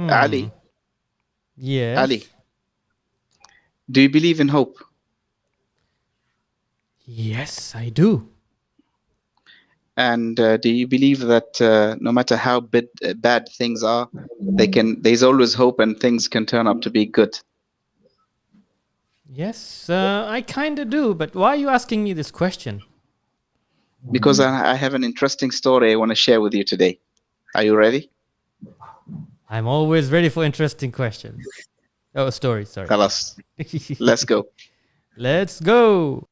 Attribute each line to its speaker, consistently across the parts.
Speaker 1: Ali, Ali,
Speaker 2: Yes.
Speaker 1: do you believe in hope?
Speaker 2: Yes, I do.
Speaker 1: And do you believe that no matter how bad things are, there's always hope and things can turn out to be good?
Speaker 2: Yes, I kind of do. But why are you asking me this question?
Speaker 1: Because I have an interesting story I want to share with you today. Are you ready?
Speaker 2: I'm always ready for interesting questions. Oh, story, sorry.
Speaker 1: Khalas. Let's go.
Speaker 2: Let's go.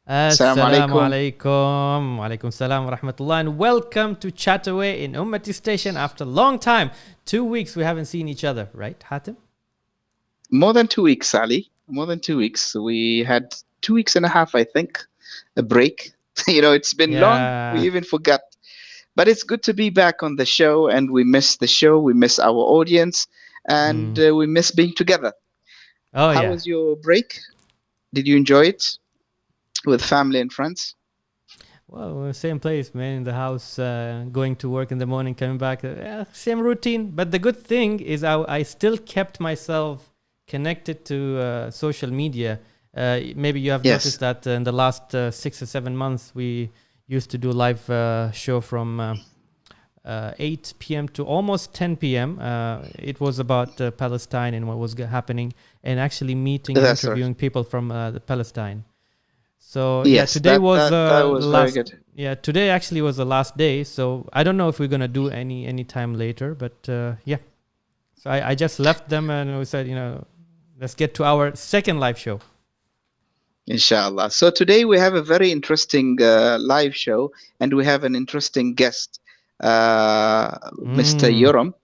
Speaker 2: Assalamu alaikum. Wa alaikum salam wa rahmatullah. And welcome to Chataway in Ummati Station after a long time. 2 weeks we haven't seen each other, right, Hatim?
Speaker 1: More than 2 weeks, Ali. More than 2 weeks. We had 2 weeks and a half, I think, a break. It's been long. We even forgot. But it's good to be back on the show, and we miss the show. We miss our audience, and we miss being together. How was your break? Did you enjoy it with family and friends?
Speaker 2: Well, same place, man, in the house, going to work in the morning, coming back, same routine. But the good thing is I still kept myself connected to social media. Maybe you have noticed that in the last 6 or 7 months, we used to do live show from 8 p.m. to almost 10 p.m. It was about Palestine and what was happening, and actually meeting and interviewing people from the Palestine. So today was
Speaker 1: last. Very good.
Speaker 2: Yeah, today actually was the last day. So I don't know if we're gonna do any time later, but yeah. So I just left them and we said, let's get to our second live show.
Speaker 1: Inshallah. So today we have a very interesting live show, and we have an interesting guest, Mr. JORAM.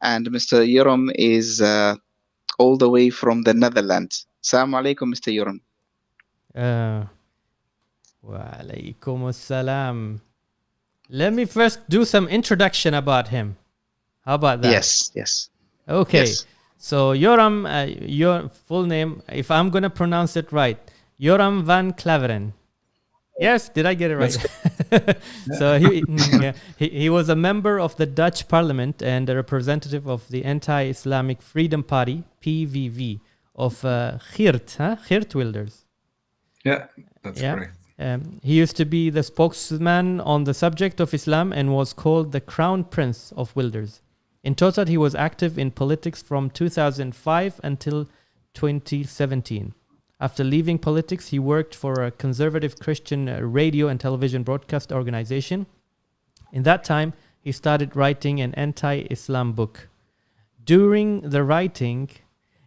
Speaker 1: And Mr. JORAM is all the way from the Netherlands. Assalamu alaikum, Mr. JORAM.
Speaker 2: Wa alaikum assalam. Let me first do some introduction about him. How about that?
Speaker 1: Yes.
Speaker 2: Okay.
Speaker 1: Yes.
Speaker 2: So JORAM, your full name, if I'm going to pronounce it right, JORAM van Klaveren. Yes, did I get it right? So he was a member of the Dutch Parliament and a representative of the Anti-Islamic Freedom Party, PVV, of Geert Wilders.
Speaker 3: Yeah, that's correct.
Speaker 2: He used to be the spokesman on the subject of Islam and was called the Crown Prince of Wilders. In total, he was active in politics from 2005 until 2017. After leaving politics, he worked for a conservative Christian radio and television broadcast organization. In that time, he started writing an anti-Islam book. During the writing,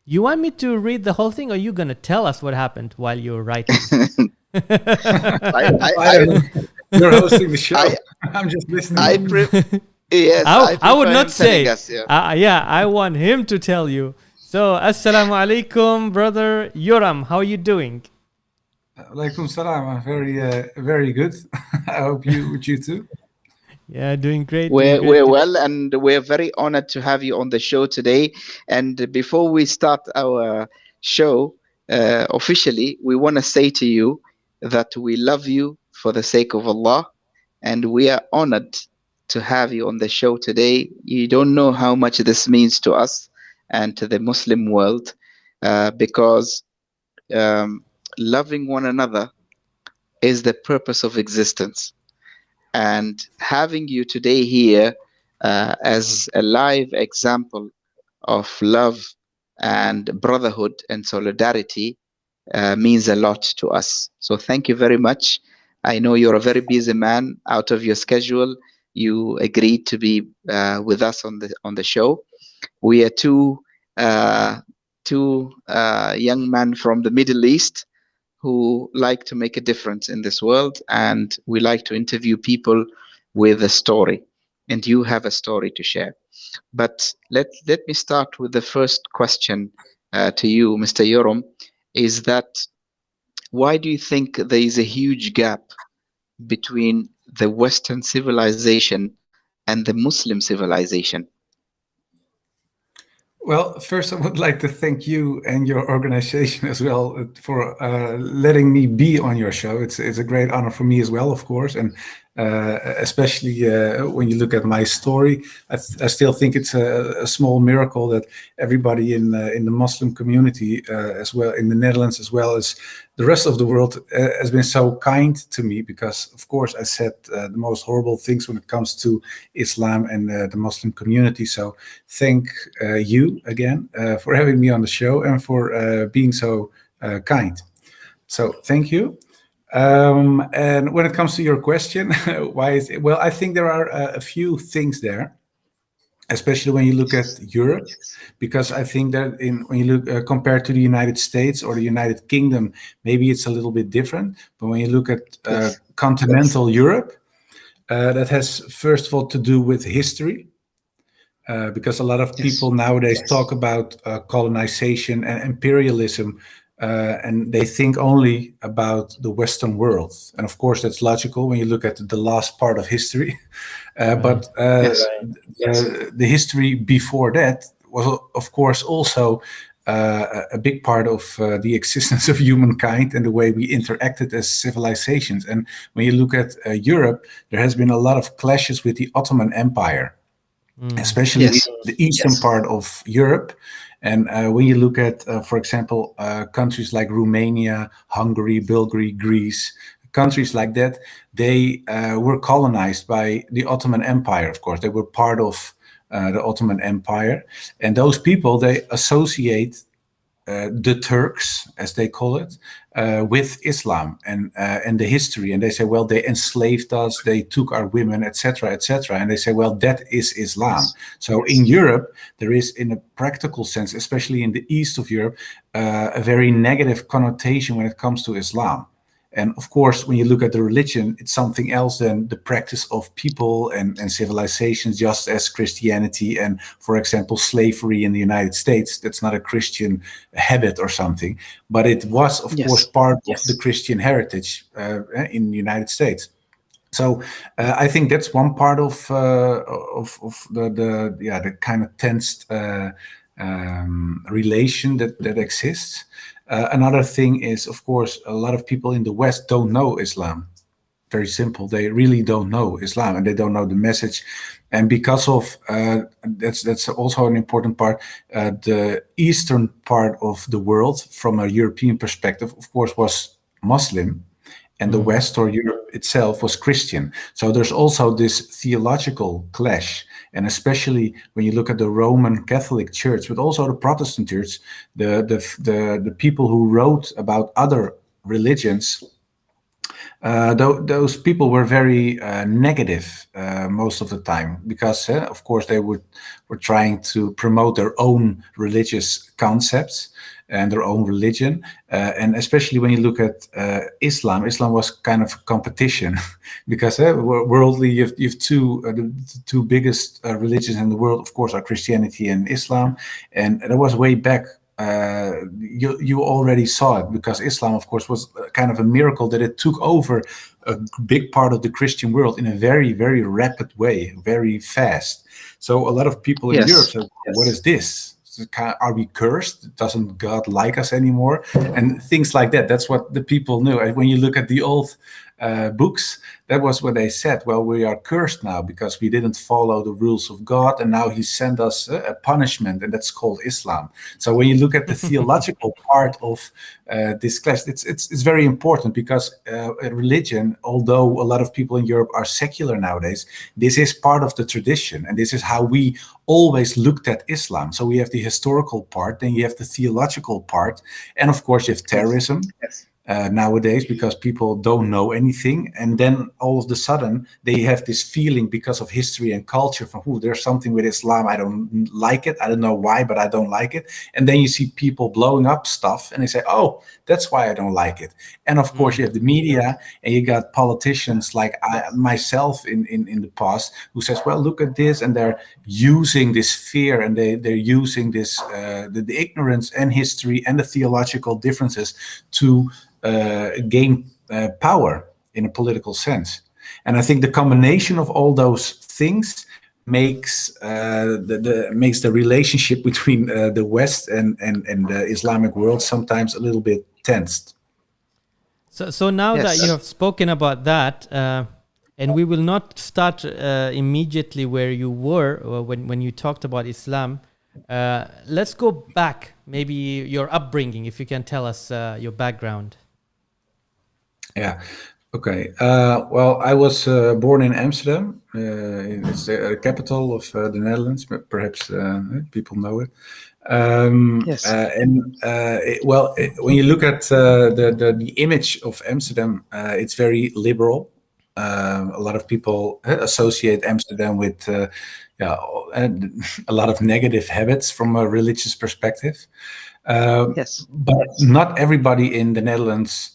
Speaker 2: you want me to read the whole thing, or are you going to tell us what happened while you were writing?
Speaker 3: You're hosting the show. I'm just listening.
Speaker 1: Yes,
Speaker 2: I would not say. I want him to tell you. So, assalamu alaikum, brother JORAM. How are you doing?
Speaker 3: Alaikum salam. I'm very good. I hope you too.
Speaker 2: Yeah, doing great.
Speaker 1: We're well, and we're very honored to have you on the show today. And before we start our show officially, we want to say to you that we love you for the sake of Allah, and we are honored to have you on the show today. You don't know how much this means to us and to the Muslim world, because loving one another is the purpose of existence. And having you today here as a live example of love and brotherhood and solidarity means a lot to us. So thank you very much. I know you're a very busy man. Out of your schedule, you agreed to be with us on the show. We are two young men from the Middle East who like to make a difference in this world, and we like to interview people with a story, and you have a story to share. But let me start with the first question to you, Mr. JORAM, is that why do you think there is a huge gap between the Western civilization and the Muslim civilization?
Speaker 3: Well, first, I would like to thank you and your organization as well for letting me be on your show. It's a great honor for me as well, of course, and especially when you look at my story, I still think it's a small miracle that everybody in the Muslim community, as well in the Netherlands, as well as the rest of the world, has been so kind to me. Because, of course, I said the most horrible things when it comes to Islam and the Muslim community. So, thank you again for having me on the show and for being so kind. So, thank you. And when it comes to your question, why is it? Well, I think there are a few things there, especially when you look at Europe, because I think that when you look compared to the United States or the United Kingdom, maybe it's a little bit different. But when you look at continental Europe, that has first of all to do with history. Because a lot of people nowadays talk about colonization and imperialism, and they think only about the Western world. And of course, that's logical when you look at the last part of history. But the history before that was, of course, also a big part of the existence of humankind and the way we interacted as civilizations. And when you look at Europe, there has been a lot of clashes with the Ottoman Empire, especially the eastern part of Europe. And when you look at, for example, countries like Romania, Hungary, Bulgaria, Greece, countries like that, they were colonized by the Ottoman Empire. Of course, they were part of the Ottoman Empire. And those people, they associate the Turks, as they call it, with Islam and the history, and they say, well, they enslaved us, they took our women, etc., etc., and they say, well, that is Islam. So in Europe, there is, in a practical sense, especially in the east of Europe, a very negative connotation when it comes to Islam. And of course, when you look at the religion, it's something else than the practice of people and civilizations, just as Christianity and, for example, slavery in the United States. That's not a Christian habit or something, but it was, of course, part of the Christian heritage in the United States. So I think that's one part of the kind of tensed relation that exists. Another thing is, of course, a lot of people in the West don't know Islam. Very simple. They really don't know Islam, and they don't know the message. And because of that's also an important part. The eastern part of the world, from a European perspective, of course, was Muslim, and the West or Europe itself was Christian. So there's also this theological clash. And especially when you look at the Roman Catholic Church, but also the Protestant Church, the people who wrote about other religions, those people were very negative most of the time, because, of course, they were trying to promote their own religious concepts and their own religion. And especially when you look at Islam was kind of a competition because worldly, you have two, the two biggest religions in the world, of course, are Christianity and Islam. And that was way back. You already saw it, because Islam, of course, was kind of a miracle that it took over a big part of the Christian world in a very, very rapid way, very fast. So a lot of people in Europe said, what is this? Are we cursed? Doesn't God like us anymore? And things like that. That's what the people knew. And when you look at the old books, that was what they said. Well, we are cursed now because we didn't follow the rules of God, and now He sent us a punishment, and that's called Islam. So when you look at the theological part of this class, it's very important, because religion, although a lot of people in Europe are secular nowadays, this is part of the tradition, and this is how we always looked at Islam. So we have the historical part, then you have the theological part, and of course you have terrorism. Nowadays, because people don't know anything, and then all of a sudden they have this feeling, because of history and culture, from there's something with Islam, I don't like it, I don't know why, but I don't like it. And then you see people blowing up stuff, and they say, oh, that's why I don't like it. And of course you have the media, and you got politicians like myself in the past, who says, well, look at this, and they're using this fear, and they're using this the ignorance and history and the theological differences to gain power in a political sense. And I think the combination of all those things makes makes the relationship between the West and the Islamic world sometimes a little bit tensed.
Speaker 2: So now that you
Speaker 1: Yes.
Speaker 2: have spoken about that, and we will not start immediately where you were when you talked about Islam. Let's go back, maybe your upbringing, if you can tell us your background.
Speaker 3: Yeah. Okay. Well, I was born in Amsterdam. It's the capital of the Netherlands, but perhaps people know it.
Speaker 1: Yes.
Speaker 3: When you look at the image of Amsterdam, it's very liberal. A lot of people associate Amsterdam with yeah, a lot of negative habits from a religious perspective.
Speaker 1: Yes.
Speaker 3: But not everybody in the Netherlands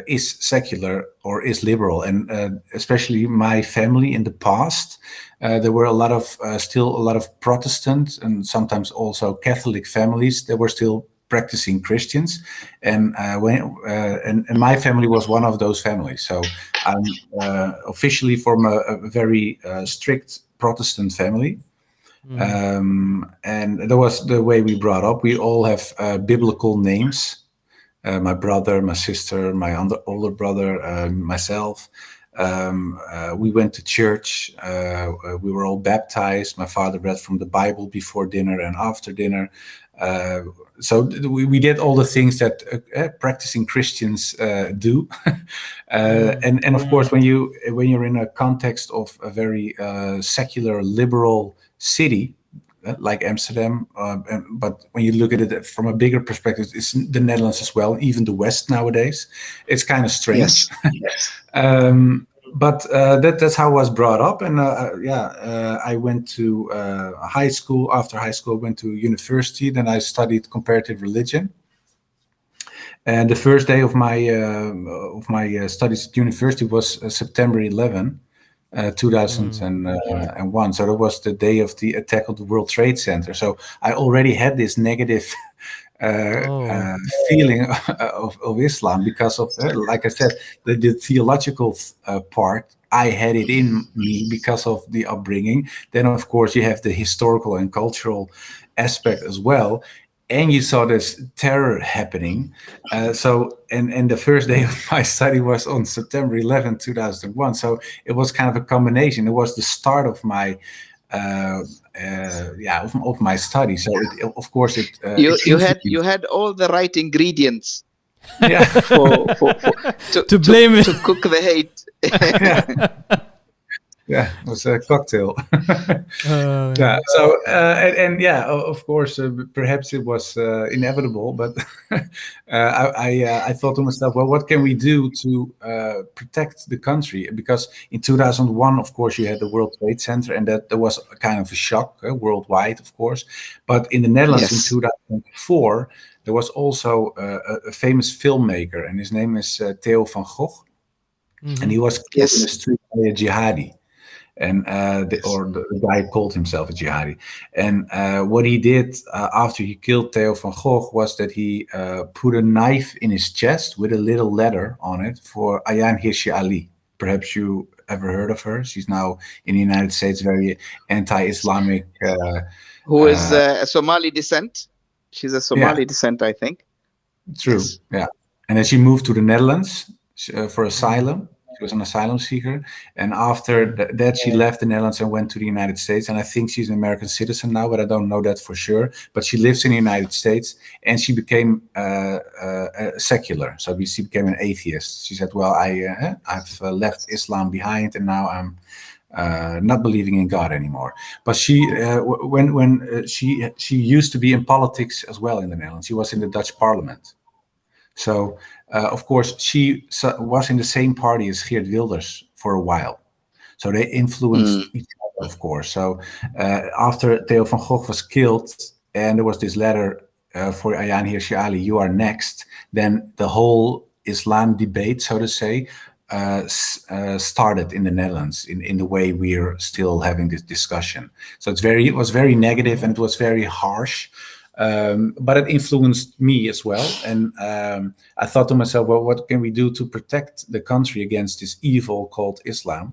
Speaker 3: is secular or is liberal, and especially my family in the past, there were a lot of still a lot of Protestant and sometimes also Catholic families that were still practicing Christians, and and my family was one of those families. So I'm officially from a very strict Protestant family. And that was the way we brought up. We all have biblical names. My brother, my sister, my older brother, myself. We went to church. We were all baptized. My father read from the Bible before dinner and after dinner. So we did all the things that practicing Christians do. And of course, when you're in a context of a very secular, liberal city, like Amsterdam, but when you look at it from a bigger perspective, it's the Netherlands as well, even the West nowadays. It's kind of strange.
Speaker 1: Yes.
Speaker 3: But that's how I was brought up, and I went to high school. After high school, I went to university. Then I studied comparative religion. And the first day of my studies at university was September 11, 2001. So that was the day of the attack of the World Trade Center. So I already had this negative feeling of Islam because of, like I said, the theological part. I had it in me because of the upbringing. Then, of course, you have the historical and cultural aspect as well. And you saw this terror happening. And the first day of my study was on September 11, 2001. So it was kind of a combination. It was the start of my of my study. So of course
Speaker 1: You had all the right ingredients
Speaker 3: yeah.
Speaker 2: to blame it
Speaker 1: to cook the hate.
Speaker 3: Yeah, it was a cocktail. Yeah. So of course, perhaps it was inevitable, but I thought to myself, well, what can we do to protect the country? Because in 2001, of course, you had the World Trade Center, and that was a kind of a shock worldwide, of course. But in the Netherlands in 2004, there was also a famous filmmaker, and his name is Theo van Gogh, and he was killed in the street by a jihadi. And the guy called himself a jihadi. And what he did after he killed Theo van Gogh was that he put a knife in his chest with a little letter on it for Ayaan Hirsi Ali. Perhaps you ever heard of her. She's now in the United States, very anti-Islamic.
Speaker 1: Who is a Somali descent. She's a Somali descent, I think.
Speaker 3: True, yeah. And then she moved to the Netherlands for asylum. She was an asylum seeker, and after that she left the Netherlands and went to the United States, and I think she's an American citizen now, but I don't know that for sure. But she lives in the United States, and she became secular, so she became an atheist. She said, well, I've left Islam behind, and now I'm not believing in God anymore. But she she used to be in politics as well in the Netherlands. She was in the Dutch parliament. So, of course, she was in the same party as Geert Wilders for a while. So they influenced each other, of course. So after Theo van Gogh was killed, and there was this letter for Ayaan Hirsi Ali, you are next, then the whole Islam debate, so to say, started in the Netherlands in the way we're still having this discussion. So it was very negative, and it was very harsh. But it influenced me as well. And I thought to myself, well, what can we do to protect the country against this evil called Islam?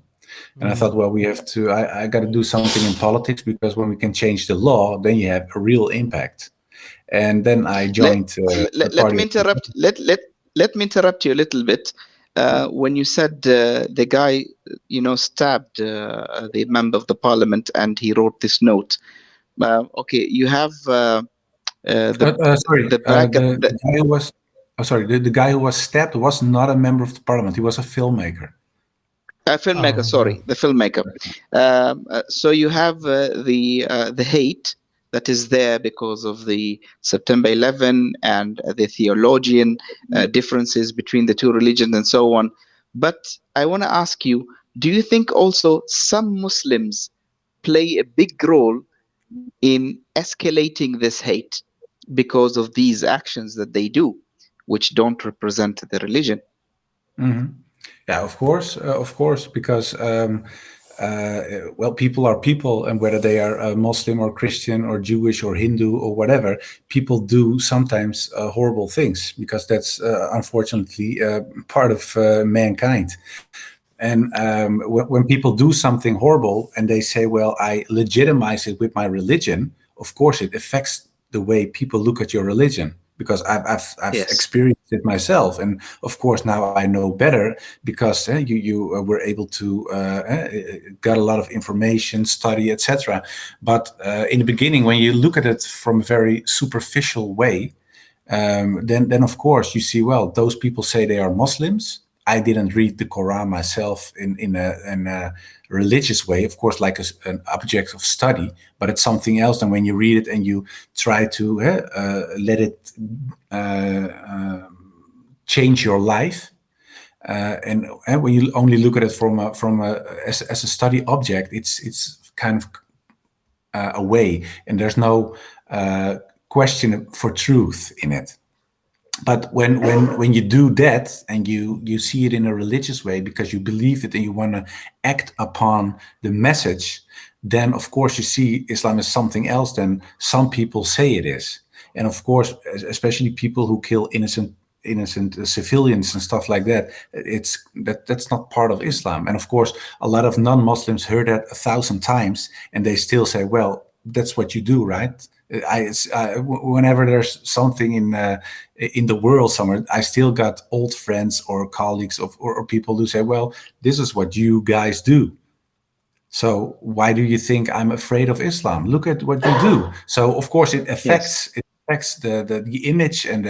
Speaker 3: And I thought, well, we have to. I got to do something in politics, because when we can change the law, then you have a real impact. And then I
Speaker 1: Let
Speaker 3: joined the
Speaker 1: let
Speaker 3: party.
Speaker 1: me interrupt. Let me interrupt you a little bit. When you said the guy, stabbed the member of the parliament, and he wrote this note. Okay, you have
Speaker 3: Sorry,
Speaker 1: the bracket.
Speaker 3: the guy who was. Oh, sorry, the guy who was stabbed was not a member of the parliament. He was a filmmaker.
Speaker 1: Filmmaker,
Speaker 2: Oh, yeah.
Speaker 1: sorry, the filmmaker. So you have the hate that is there because of the September 11 and the theologian differences between the two religions and so on. But I want to ask you, do you think also some Muslims play a big role in escalating this hate because of these actions that they do, which don't represent the religion?
Speaker 3: Hmm. Yeah, of course, because well, people are people, and whether they are Muslim or Christian or Jewish or Hindu or whatever, people do sometimes horrible things, because that's unfortunately part of mankind. And when people do something horrible and they say, well, I legitimize it with my religion, of course, it affects the way people look at your religion, because I've
Speaker 1: Yes.
Speaker 3: experienced it myself. And of course, now I know better, because you were able to got a lot of information, study, etc. But in the beginning, when you look at it from a very superficial way, then of course you see, well, those people say they are Muslims. I didn't read the Quran myself in a religious way, of course, like an object of study, but it's something else than when you read it and you try to let it change your life. And when you only look at it as a study object, it's kind of away, and there's no question for truth in it. But when you do that, and you see it in a religious way because you believe it and you want to act upon the message, then of course you see Islam as something else than some people say it is. And of course, especially people who kill innocent civilians and stuff like that, that's not part of Islam. And of course, a lot of non-Muslims heard that 1,000 times, and they still say, well, that's what you do, right? Whenever there's something in the world somewhere, I still got old friends or colleagues or people who say, well, this is what you guys do, so why do you think I'm afraid of Islam? Look at what you do. So of course it
Speaker 1: Yes.
Speaker 3: affects the image and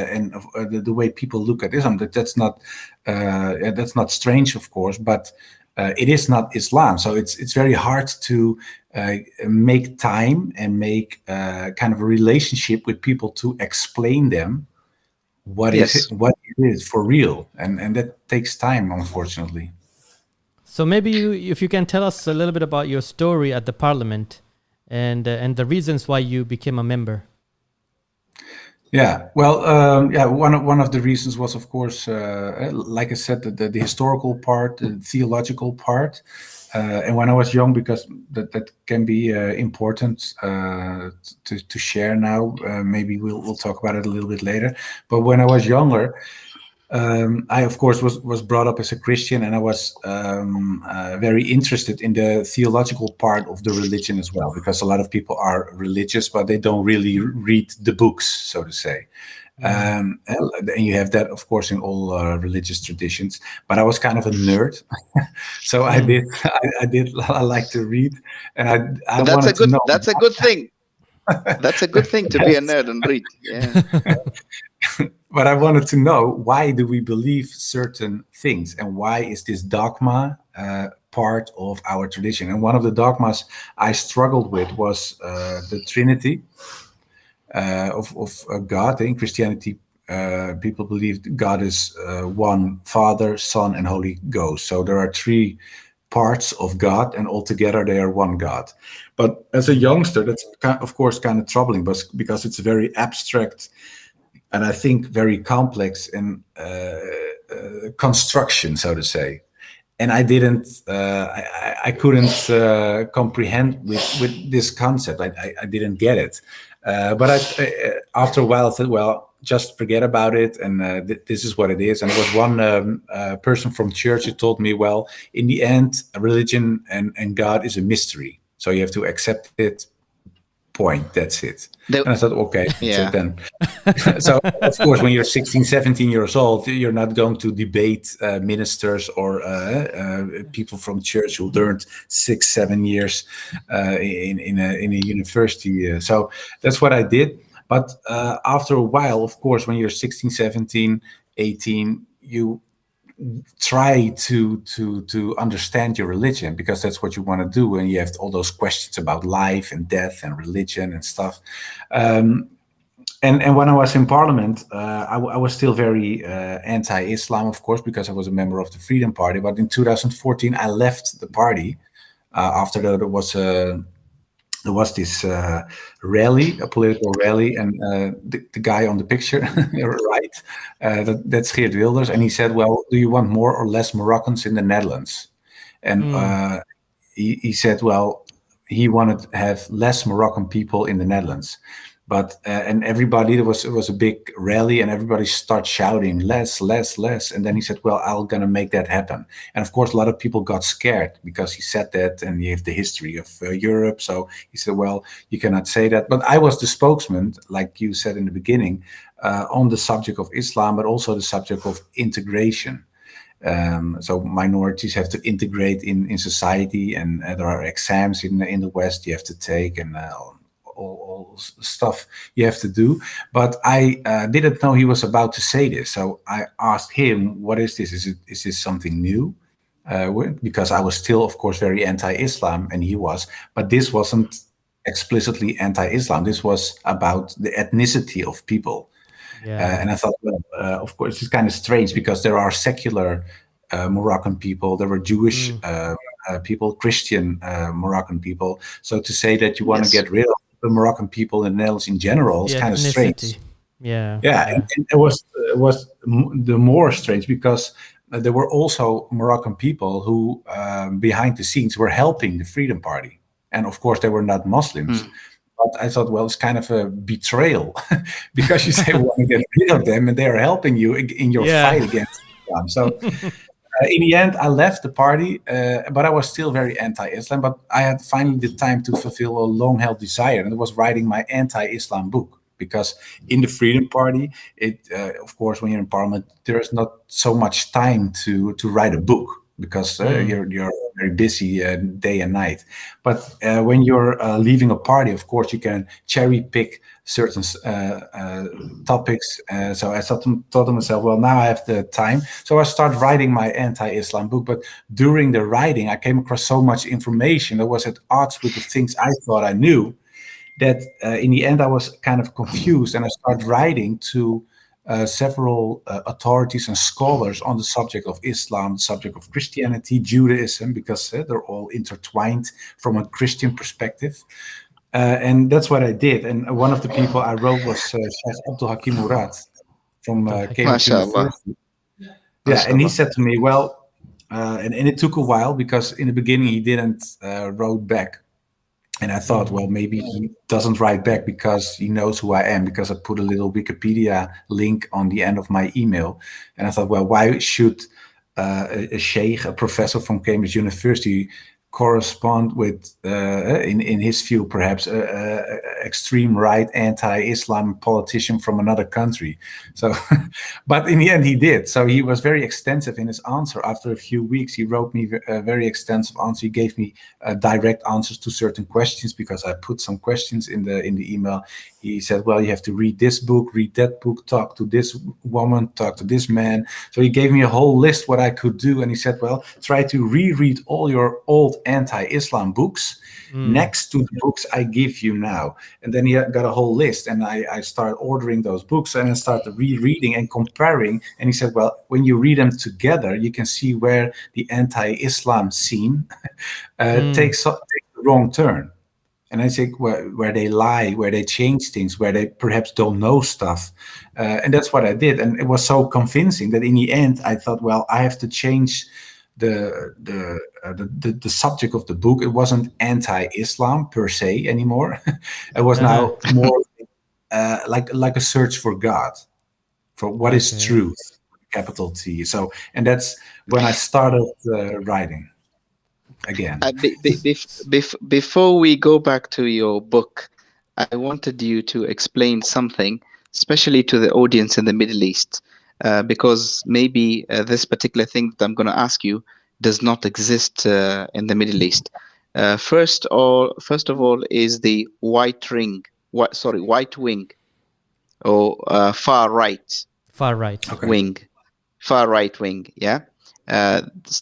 Speaker 3: the way people look at Islam. That's not strange, of course, but it is not Islam. So it's very hard to make time and make kind of a relationship with people to explain them what
Speaker 1: Yes.
Speaker 3: it is for real, and that takes time, unfortunately.
Speaker 2: So maybe if you can tell us a little bit about your story at the parliament, and the reasons why you became a member.
Speaker 3: Yeah, well, yeah. One of the reasons was, of course, like I said, the historical part, the theological part, and when I was young, because that can be important to share now. Maybe we'll talk about it a little bit later. But when I was younger, I, of course, was brought up as a Christian, and I was very interested in the theological part of the religion as well, because a lot of people are religious, but they don't really read the books, so to say. And you have that, of course, in all religious traditions. But I was kind of a nerd, so I like to read, and I wanted to know.
Speaker 1: That's a good thing. That's a good thing to be a nerd and read. Yeah.
Speaker 3: But I wanted to know, why do we believe certain things, and why is this dogma part of our tradition? And one of the dogmas I struggled with was the Trinity of God. In Christianity, people believe God is one Father, Son, and Holy Ghost. So there are three parts of God, and altogether they are one God. But as a youngster, that's of course kind of troubling, because it's very abstract, and I think very complex in construction, so to say. And I didn't, I couldn't comprehend with this concept. I didn't get it. But after a while, I thought, well, just forget about it, and this is what it is. And there was one person from church who told me, well, in the end, religion and God is a mystery, so you have to accept it. Point. That's it.
Speaker 1: The,
Speaker 3: And I thought, okay, that's it
Speaker 1: yeah.
Speaker 3: then. So, of course, when you're 16, 17 years old, you're not going to debate ministers or people from church who learned 6, 7 years in a university. So that's what I did. But after a while, of course, when you're 16, 17, 18, you try to understand your religion, because that's what you want to do, and you have all those questions about life and death and religion and stuff. And when I was in parliament, I was still very anti-Islam, of course, because I was a member of the Freedom Party. But in 2014, I left the party after there was this rally, a political rally, and the guy on the picture, right, that's Geert Wilders, and he said, well, do you want more or less Moroccans in the Netherlands? And he said, well, he wanted to have less Moroccan people in the Netherlands. But and everybody, it was a big rally, and everybody started shouting less, less, less. And then he said, well, I'm gonna make that happen. And of course, a lot of people got scared because he said that, and you have the history of Europe. So he said, well, you cannot say that. But I was the spokesman, like you said in the beginning, on the subject of Islam, but also the subject of integration. So minorities have to integrate in society, and there are exams in the West you have to take, and all stuff you have to do. But I didn't know he was about to say this, so I asked him, "What is this? Is this something new?" Because I was still, of course, very anti-Islam, and he was. But this wasn't explicitly anti-Islam. This was about the ethnicity of people. And I thought, well, of course, it's kind of strange because there are secular Moroccan people, there were Jewish people, Christian Moroccan people. So to say that you want to get rid of the Moroccan people in the Netherlands in general is kind of strange.
Speaker 2: Yeah.
Speaker 3: And it was the more strange because there were also Moroccan people who, behind the scenes, were helping the Freedom Party, and of course they were not Muslims. But I thought, well, it's kind of a betrayal because you say we want to get rid of them, and they are helping you in your fight against Islam. So in the end, I left the party, but I was still very anti-Islam. But I had finally the time to fulfill a long-held desire, and it was writing my anti-Islam book. Because in the Freedom Party, of course, when you're in parliament, there is not so much time to write a book, because you're very busy day and night. But when you're leaving a party, of course, you can cherry pick certain topics. So I thought to myself, well, now I have the time. So I started writing my anti-Islam book. But during the writing, I came across so much information that was at odds with the things I thought I knew, that in the end I was kind of confused, and I started writing to several authorities and scholars on the subject of Islam, the subject of Christianity, Judaism, because they're all intertwined from a Christian perspective. And that's what I did. And one of the people I wrote was Sheikh Abdul Hakim Murad from Cambridge University. Yeah, and he said to me, well, and it took a while, because in the beginning he didn't wrote back. And I thought, well, maybe he doesn't write back because he knows who I am, because I put a little Wikipedia link on the end of my email. And I thought, well, why should a sheikh, a professor from Cambridge University, correspond with, in his view, perhaps, extreme right anti-Islam politician from another country? So, but in the end he did. So he was very extensive in his answer. After a few weeks, he wrote me a very extensive answer. He gave me direct answers to certain questions, because I put some questions in the email. He said, well, you have to read this book, read that book, talk to this woman, talk to this man. So he gave me a whole list what I could do. And he said, well, try to reread all your old anti-Islam books next to the books I give you now. And then he got a whole list, and I started ordering those books, and I started rereading and comparing. And he said, well, when you read them together, you can see where the anti-Islam scene takes the wrong turn. And I think where they lie, where they change things, where they perhaps don't know stuff. And that's what I did. And it was so convincing that in the end, I thought, well, I have to change the subject of the book. It wasn't anti-Islam per se anymore. It was now more like a search for God, for what is
Speaker 2: Okay.
Speaker 3: truth, capital T. So, and that's when I started writing again.
Speaker 1: Before we go back to your book, I wanted you to explain something, especially to the audience in the Middle East, because maybe this particular thing that I'm going to ask you does not exist in the Middle East. First of all, is the white ring, white wing, or far right
Speaker 2: Far right.
Speaker 3: Okay.
Speaker 1: wing, far right wing. Yeah,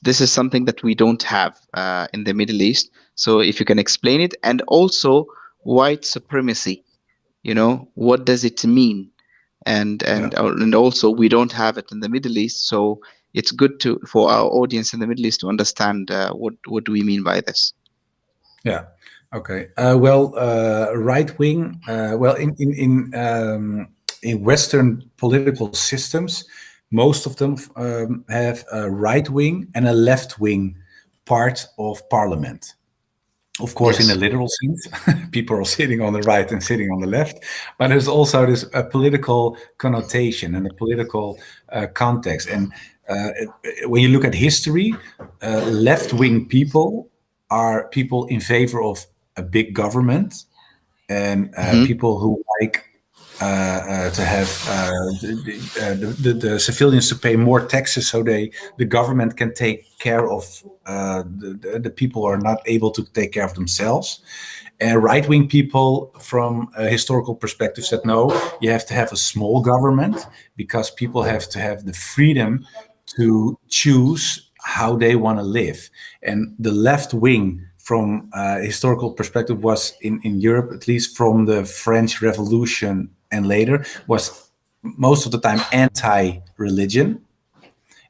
Speaker 1: this is something that we don't have in the Middle East. So if you can explain it, and also white supremacy. What does it mean?
Speaker 3: Yeah.
Speaker 1: And also we don't have it in the Middle East. So it's good for our audience in the Middle East to understand what do we mean by this.
Speaker 3: Yeah. Okay. Well, right wing. Well, in Western political systems, most of them have a right wing and a left wing part of parliament. Of course, in a
Speaker 1: Yes.
Speaker 3: literal sense, people are sitting on the right and sitting on the left, but there's also this political connotation and a political context. And when you look at history, left-wing people are people in favor of a big government and
Speaker 1: Hmm.
Speaker 3: people who like to have the civilians to pay more taxes so the government can take care of the people who are not able to take care of themselves. And right-wing people from a historical perspective said, no, you have to have a small government because people have to have the freedom to choose how they want to live. And the left wing from a historical perspective was in Europe, at least from the French Revolution and later, was most of the time anti-religion.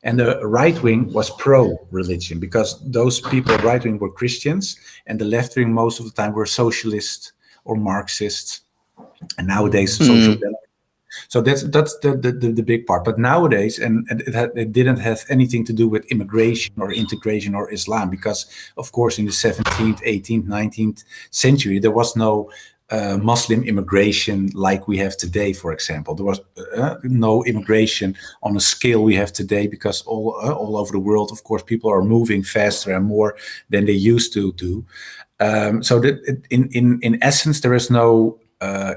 Speaker 3: And the right wing was pro-religion because those people, right wing, were Christians, and the left wing most of the time were socialists or Marxists, and nowadays social
Speaker 1: Mm.
Speaker 3: democrats. So that's the big part. But nowadays, and it didn't have anything to do with immigration or integration or Islam, because of course in the 17th, 18th, 19th century there was no Muslim immigration like we have today. For example, there was no immigration on a scale we have today because all over the world, of course, people are moving faster and more than they used to do. So that in essence, there is no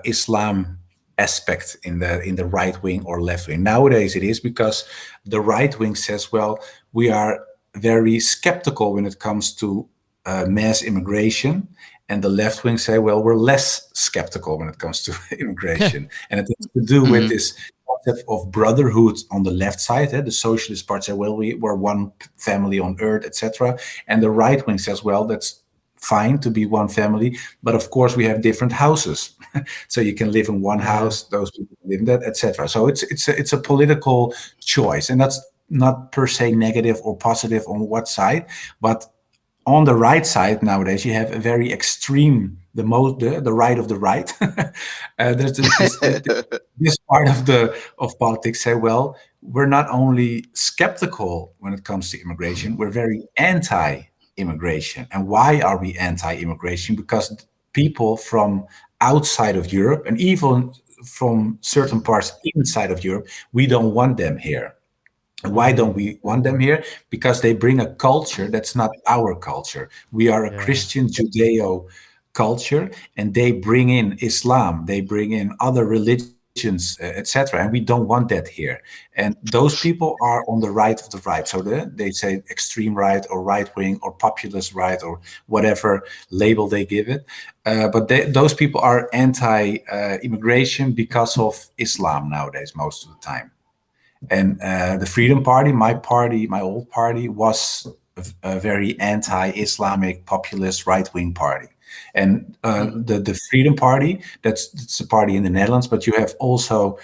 Speaker 3: Islam aspect in the right wing or left wing. Nowadays it is because the right wing says, well, we are very skeptical when it comes to mass immigration, and the left wing say, well, we're less skeptical when it comes to immigration. And it has to do with
Speaker 1: Hmm.
Speaker 3: this concept of brotherhood on the left side. The socialist part say, well, we're one family on earth, etc. And the right wing says, well, that's fine to be one family, but of course we have different houses. So you can live in one
Speaker 2: Yeah.
Speaker 3: house, those people live in that, etc. So it's a political choice, and that's not per se negative or positive on what side, but on the right side nowadays you have a very extreme, the right of the right. There's this part of politics say, well, we're not only skeptical when it comes to immigration, we're very anti-immigration. And why are we anti-immigration? Because people from outside of Europe and even from certain parts inside of Europe, we don't want them here. And why don't we want them here? Because they bring a culture that's not our culture. We are a
Speaker 2: Yeah.
Speaker 3: Christian Judeo culture, and they bring in Islam, they bring in other religions, etc. And we don't want that here. And those people are on the right of the right. So they say extreme right or right wing or populist right or whatever label they give it. But those people are anti-immigration because of Islam nowadays, most of the time. And the Freedom Party, my old party, was a very anti-Islamic, populist, right-wing party. And the Freedom Party, that's a party in the Netherlands, but you have also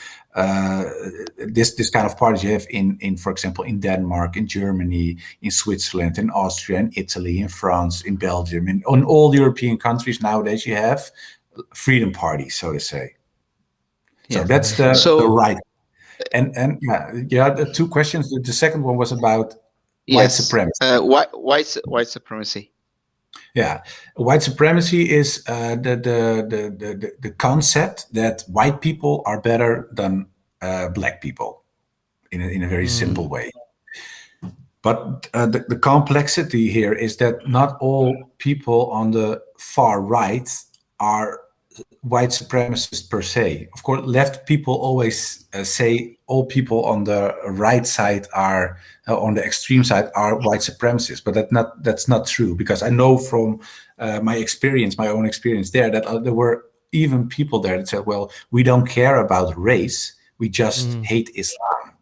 Speaker 3: this kind of parties you have in, for example, in Denmark, in Germany, in Switzerland, in Austria, in Italy, in France, in Belgium, in on all European countries nowadays you have freedom parties, so to say. So
Speaker 1: Yeah.
Speaker 3: that's the
Speaker 1: So
Speaker 3: right. And yeah, the two questions. The second one was about white
Speaker 1: yes,
Speaker 3: supremacy.
Speaker 1: white supremacy.
Speaker 3: Yeah, white supremacy is the concept that white people are better than black people in a very simple way. But the complexity here is that not all people on the far right are white supremacists per se. Of course, left people always say all people on the right side are on the extreme side are white supremacists, but that's not true, because I know from my experience, my own experience there, that there were even people there that said, well, we don't care about race, we just hate Islam.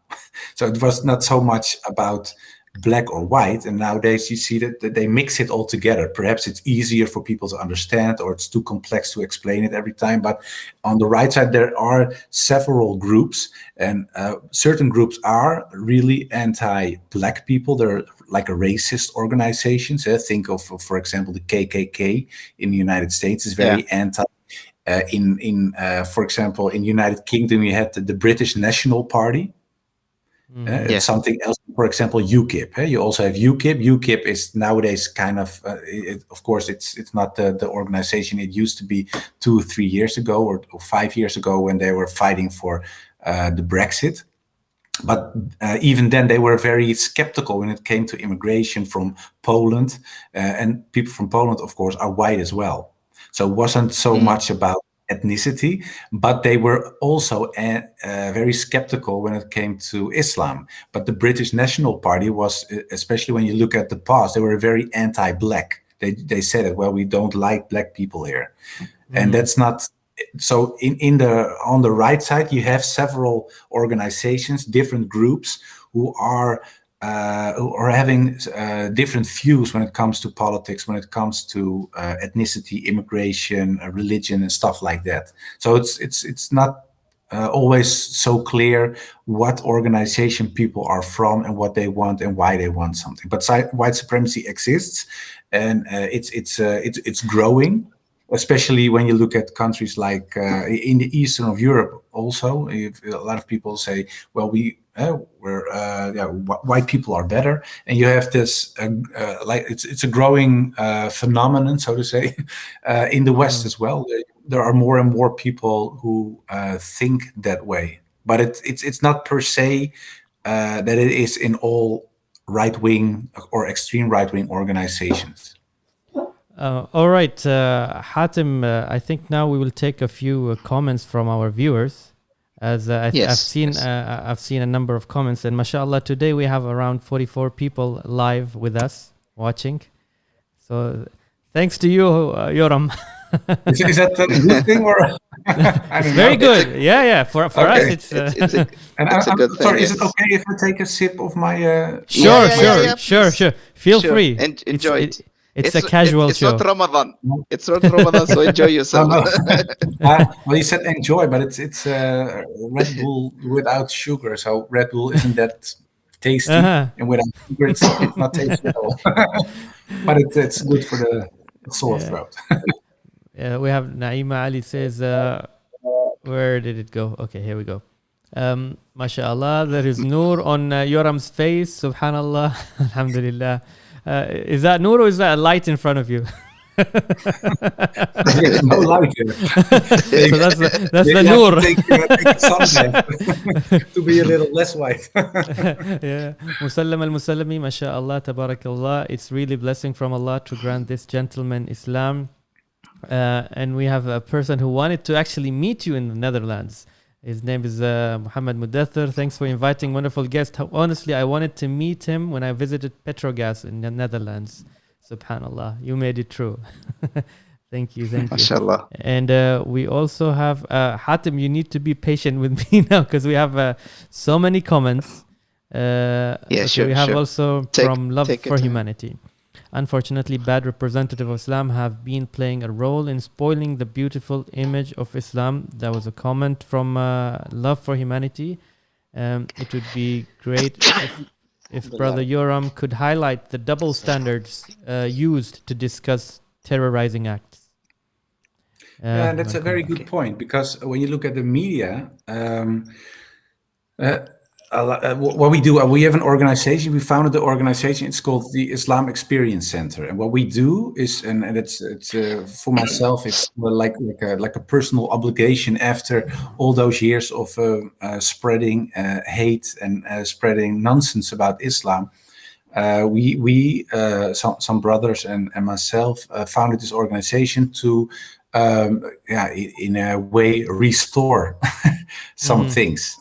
Speaker 3: So it was not so much about black or white, and nowadays you see that they mix it all together. Perhaps it's easier for people to understand, or it's too complex to explain it every time. But on the right side there are several groups, and certain groups are really anti-black people. They're like a racist organizations. Think of, for example, the KKK in the United States is very anti. For example, in United Kingdom you had the British National Party. It's something else. For example, UKIP. You also have UKIP. UKIP is nowadays kind of, of course, it's not the organization it used to be 2 or 3 years ago, or 5 years ago, when they were fighting for the Brexit. But even then, they were very skeptical when it came to immigration from Poland, and people from Poland, of course, are white as well. So it wasn't so much about ethnicity, but they were also very skeptical when it came to Islam. But the British National Party was, especially when you look at the past, they were very anti-black. They said it, well, we don't like black people here. And that's not so. On the right side you have several organizations, different groups who are having different views when it comes to politics, when it comes to ethnicity, immigration, religion, and stuff like that. So it's not always so clear what organization people are from and what they want and why they want something. But white supremacy exists, and it's growing. Especially when you look at countries like in the eastern of Europe, also, a lot of people say, "Well, white people are better," and you have this like it's a growing phenomenon, so to say, in the West as well. There are more and more people who think that way, but it's not per se that it is in all right wing or extreme right wing organizations.
Speaker 2: All right, Hatim, I think now we will take a few comments from our viewers, as I've seen a number of comments, and mashallah, today we have around 44 people live with us watching. So thanks to you, Joram.
Speaker 3: Is that a good thing, or
Speaker 2: it's very good? Yeah. For us, it's a
Speaker 3: good thing. Sorry, is it okay if I take a sip of my?
Speaker 2: Sure. Feel free.
Speaker 1: Enjoy it.
Speaker 2: It's a casual show.
Speaker 1: It's not Ramadan. It's not Ramadan, so enjoy yourself.
Speaker 3: Well, you said enjoy, but it's Red Bull without sugar. So Red Bull isn't that tasty, and without sugar, it's not tasty at all. But it's good for the sore throat.
Speaker 2: We have Naima Ali says, where did it go? Okay, here we go. MashaAllah, there is Noor on Yoram's face. Subhanallah. Alhamdulillah. Is that Noor, or is that a light in front of you?
Speaker 3: There's no light here.
Speaker 2: So that's the Noor.
Speaker 3: To be a little less white.
Speaker 2: Yeah. Musallam al-Musallami, mashallah, tabarakallah. It's really blessing from Allah to grant this gentleman Islam. And we have a person who wanted to actually meet you in the Netherlands. His name is Muhammad Mudathir. Thanks for inviting wonderful guest. Honestly, I wanted to meet him when I visited Petrogas in the Netherlands. Subhanallah, you made it true. Thank you.
Speaker 1: Mashallah.
Speaker 2: And we also have Hatim. You need to be patient with me now, because we have so many comments.
Speaker 1: Sure.
Speaker 2: We have also from Love for Humanity. Unfortunately, bad representatives of Islam have been playing a role in spoiling the beautiful image of Islam. That was a comment from Love for Humanity. It would be great if Brother Joram could highlight the double standards used to discuss terrorizing acts.
Speaker 3: And that's a very good point, because when you look at the media, What we do, we have an organization. We founded the organization. It's called the Islam Experience Center. And what we do is, and it's for myself, it's like a personal obligation after all those years of spreading hate and spreading nonsense about Islam. Some brothers and myself founded this organization to, in a way, restore some things.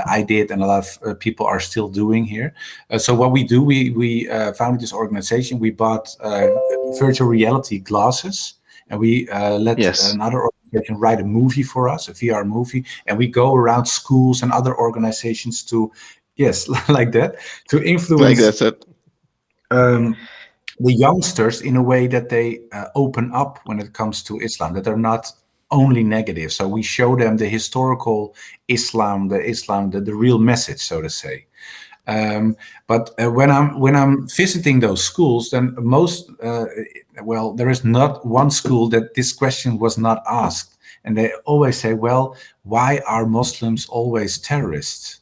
Speaker 3: I did, and a lot of people are still doing here. So what we do, we founded this organization. We bought virtual reality glasses, and we let
Speaker 1: Yes,
Speaker 3: another organization write a movie for us, a VR movie, and we go around schools and other organizations to, yes, like that, to
Speaker 1: like
Speaker 3: influence
Speaker 1: that's it.
Speaker 3: the youngsters in a way that they open up when it comes to Islam, that they're not only negative. So we show them the historical Islam, the real message, so to say. But when I'm visiting those schools, then there is not one school that this question was not asked, and they always say, "Well, why are Muslims always terrorists?"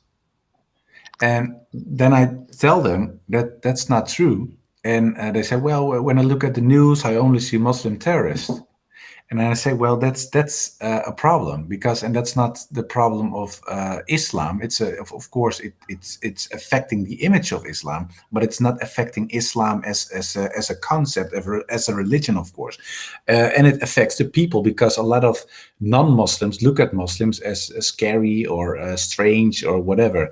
Speaker 3: And then I tell them that that's not true. And they say, well, when I look at the news, I only see Muslim terrorists. And I say, well, that's a problem, because, and that's not the problem of Islam. It's of course it's affecting the image of Islam, but it's not affecting Islam as a concept, as a religion, of course. And it affects the people, because a lot of non-Muslims look at Muslims as scary or strange or whatever.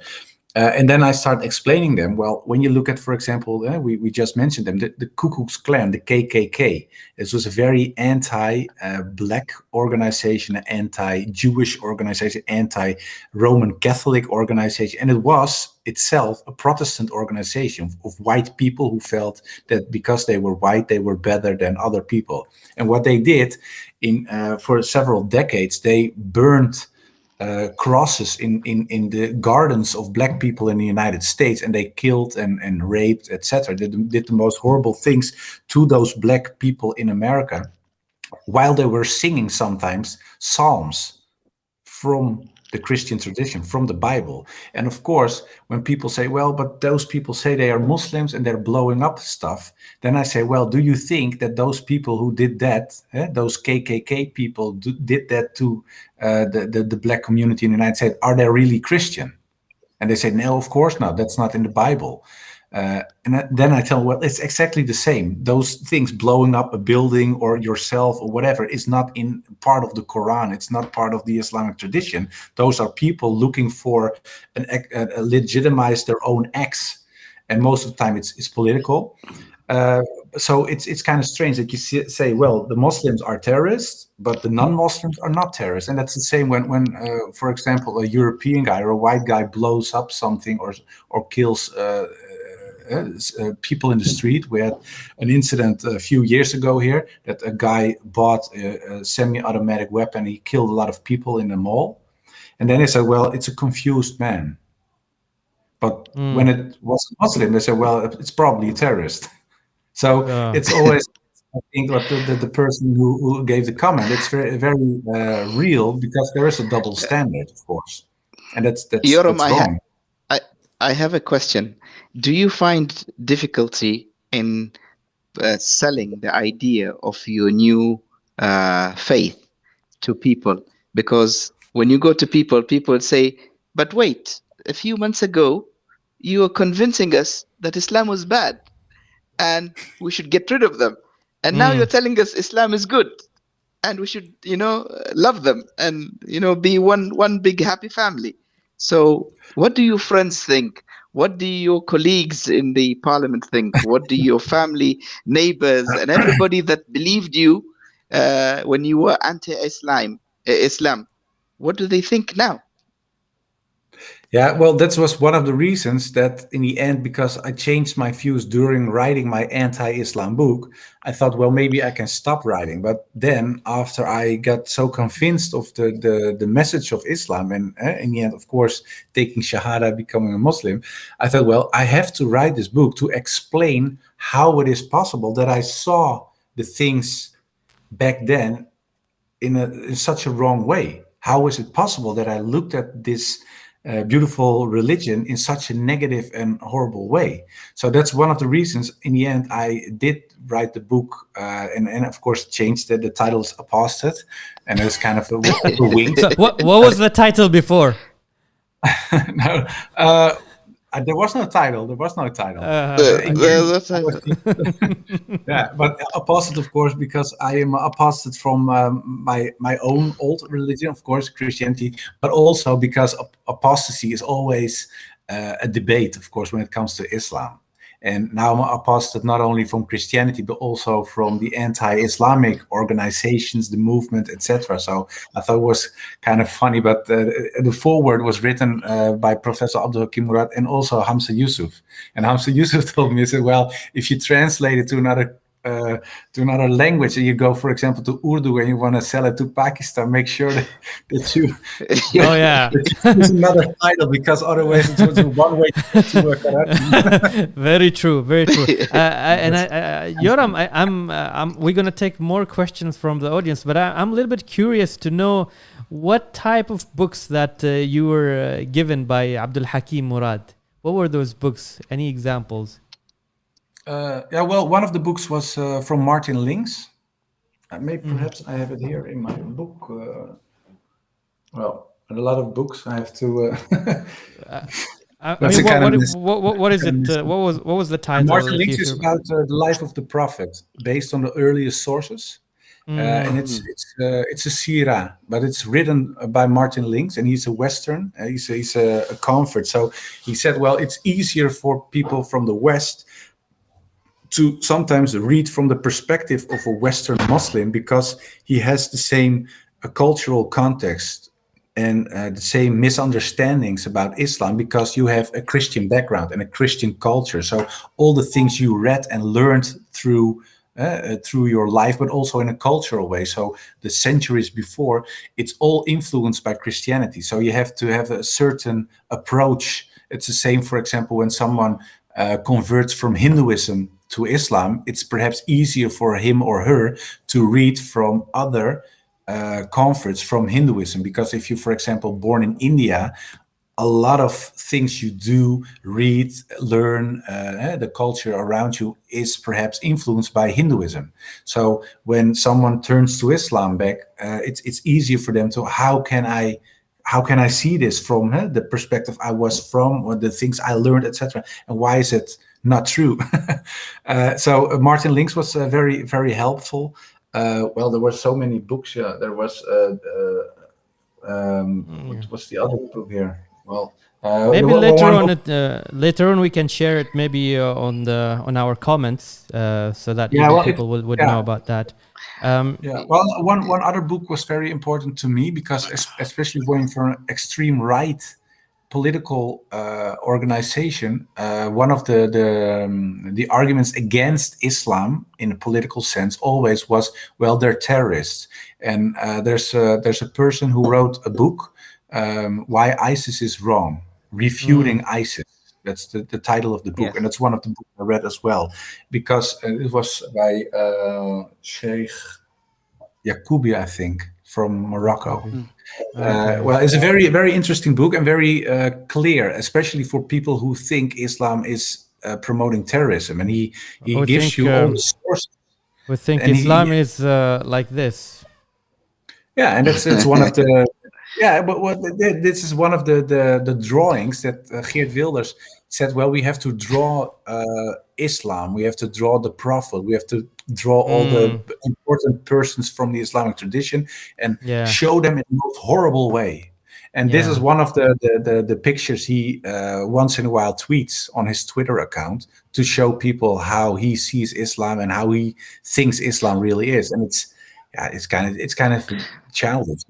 Speaker 3: And then I start explaining them. Well, when you look at, for example, we just mentioned them, the Ku Klux Klan, the KKK. This was a very anti-black organization, anti-Jewish organization, anti-Roman Catholic organization, and it was itself a Protestant organization of white people who felt that because they were white, they were better than other people. And what they did for several decades, they burned crosses in the gardens of black people in the United States, and they killed and raped, etc. Did the most horrible things to those black people in America, while they were singing sometimes psalms from the Christian tradition, from the Bible. And of course, when people say, well, but those people say they are Muslims and they're blowing up stuff, then I say, well, do you think that those people who did that, those KKK people did that to the black community in the United States, are they really Christian? And they say, no, of course not. That's not in the Bible. Then I tell them, well, it's exactly the same. Those things, blowing up a building or yourself or whatever, is not in part of the Quran. It's not part of the Islamic tradition. Those are people looking for legitimize their own acts. And most of the time it's political. So it's kind of strange that you say, well, the Muslims are terrorists, but the non-Muslims are not terrorists. And that's the same when for example, a European guy or a white guy blows up something or kills people in the street. We had an incident a few years ago here that a guy bought a semi-automatic weapon. He killed a lot of people in the mall. And then they said, well, it's a confused man. But when it was a Muslim, they said, well, it's probably a terrorist. So it's always, I think, what the person who gave the comment, it's very, very real, because there is a double standard, of course. And that's
Speaker 1: Yoram,
Speaker 3: wrong.
Speaker 1: I have a question. Do you find difficulty in selling the idea of your new faith to people? Because when you go to people, people say, but wait, a few months ago, you were convincing us that Islam was bad and we should get rid of them. And now you're telling us Islam is good and we should, love them and, be one big happy family. So what do your friends think? What do your colleagues in the parliament think? What do your family, neighbors, and everybody that believed you when you were anti-Islam, what do they think now?
Speaker 3: Yeah, well, that was one of the reasons that in the end, because I changed my views during writing my anti-Islam book, I thought, well, maybe I can stop writing. But then after I got so convinced of the message of Islam, and in the end, of course, taking Shahada, becoming a Muslim, I thought, well, I have to write this book to explain how it is possible that I saw the things back then in such a wrong way. How is it possible that I looked at this beautiful religion in such a negative and horrible way. So that's one of the reasons. In the end, I did write the book, and of course changed the titles Apostate, and it was kind of a wink.
Speaker 2: So what was the title before?
Speaker 3: No, there was no title. There was no title. Yeah, but apostate, of course, because I am apostate from my own old religion, of course, Christianity, but also because apostasy is always a debate, of course, when it comes to Islam. And now I'm apostate not only from Christianity, but also from the anti-Islamic organizations, the movement, etc. So I thought it was kind of funny, but the foreword was written by Professor Hatim Murad and also Hamza Yusuf. And Hamza Yusuf told me, he said, well, if you translate it to another language and you go, for example, to Urdu and you want to sell it to Pakistan, make sure that you use another title, because otherwise it's one way to work out.
Speaker 2: Very true, very true. Joram, we're gonna take more questions from the audience, but I'm a little bit curious to know what type of books that you were given by Abdul Hakim Murad. What were those books? Any examples?
Speaker 3: Well, one of the books was from Martin Links. Perhaps I have it here in my book. Well, a lot of books. I have to.
Speaker 2: What is it? What was the title?
Speaker 3: Martin Links is about the life of the prophet, based on the earliest sources, and it's a seerah, but it's written by Martin Links, and he's a Western. He's a convert, so he said, well, it's easier for people from the West to sometimes read from the perspective of a Western Muslim, because he has the same cultural context and the same misunderstandings about Islam, because you have a Christian background and a Christian culture. So all the things you read and learned through your life, but also in a cultural way. So the centuries before, it's all influenced by Christianity. So you have to have a certain approach. It's the same, for example, when someone converts from Hinduism to Islam, it's perhaps easier for him or her to read from other converts from Hinduism, because if you, for example, born in India, a lot of things you do, read, learn, the culture around you is perhaps influenced by Hinduism. So when someone turns to Islam back, it's easier for them to, how can I see this from the perspective I was from, or the things I learned, etc. And why is it not true? So Martin Links was very, very helpful. Well, there were so many books. Yeah, there was. What was the other book here? Well,
Speaker 2: maybe later on we can share it maybe on our comments, so that people would know about that.
Speaker 3: Well, one other book was very important to me, because especially going for an extreme right political organization, one of the arguments against Islam in a political sense always was, well, they're terrorists. And there's a person who wrote a book, Why ISIS is Wrong, Refuting ISIS. That's the title of the book. Yes. And that's one of the books I read as well, because it was by Sheikh Yacoubi, I think, from Morocco. Well, it's a very, very interesting book, and very clear, especially for people who think Islam is promoting terrorism. And he gives you all the sources.
Speaker 2: We think Islam is like this.
Speaker 3: Yeah, and it's one of the but this is one of the drawings that Geert Wilders said. Well, we have to draw Islam, we have to draw the Prophet, we have to draw all the important persons from the Islamic tradition and show them in the most horrible way. And this is one of the pictures he once in a while tweets on his Twitter account to show people how he sees Islam and how he thinks Islam really is. And it's kind of childish.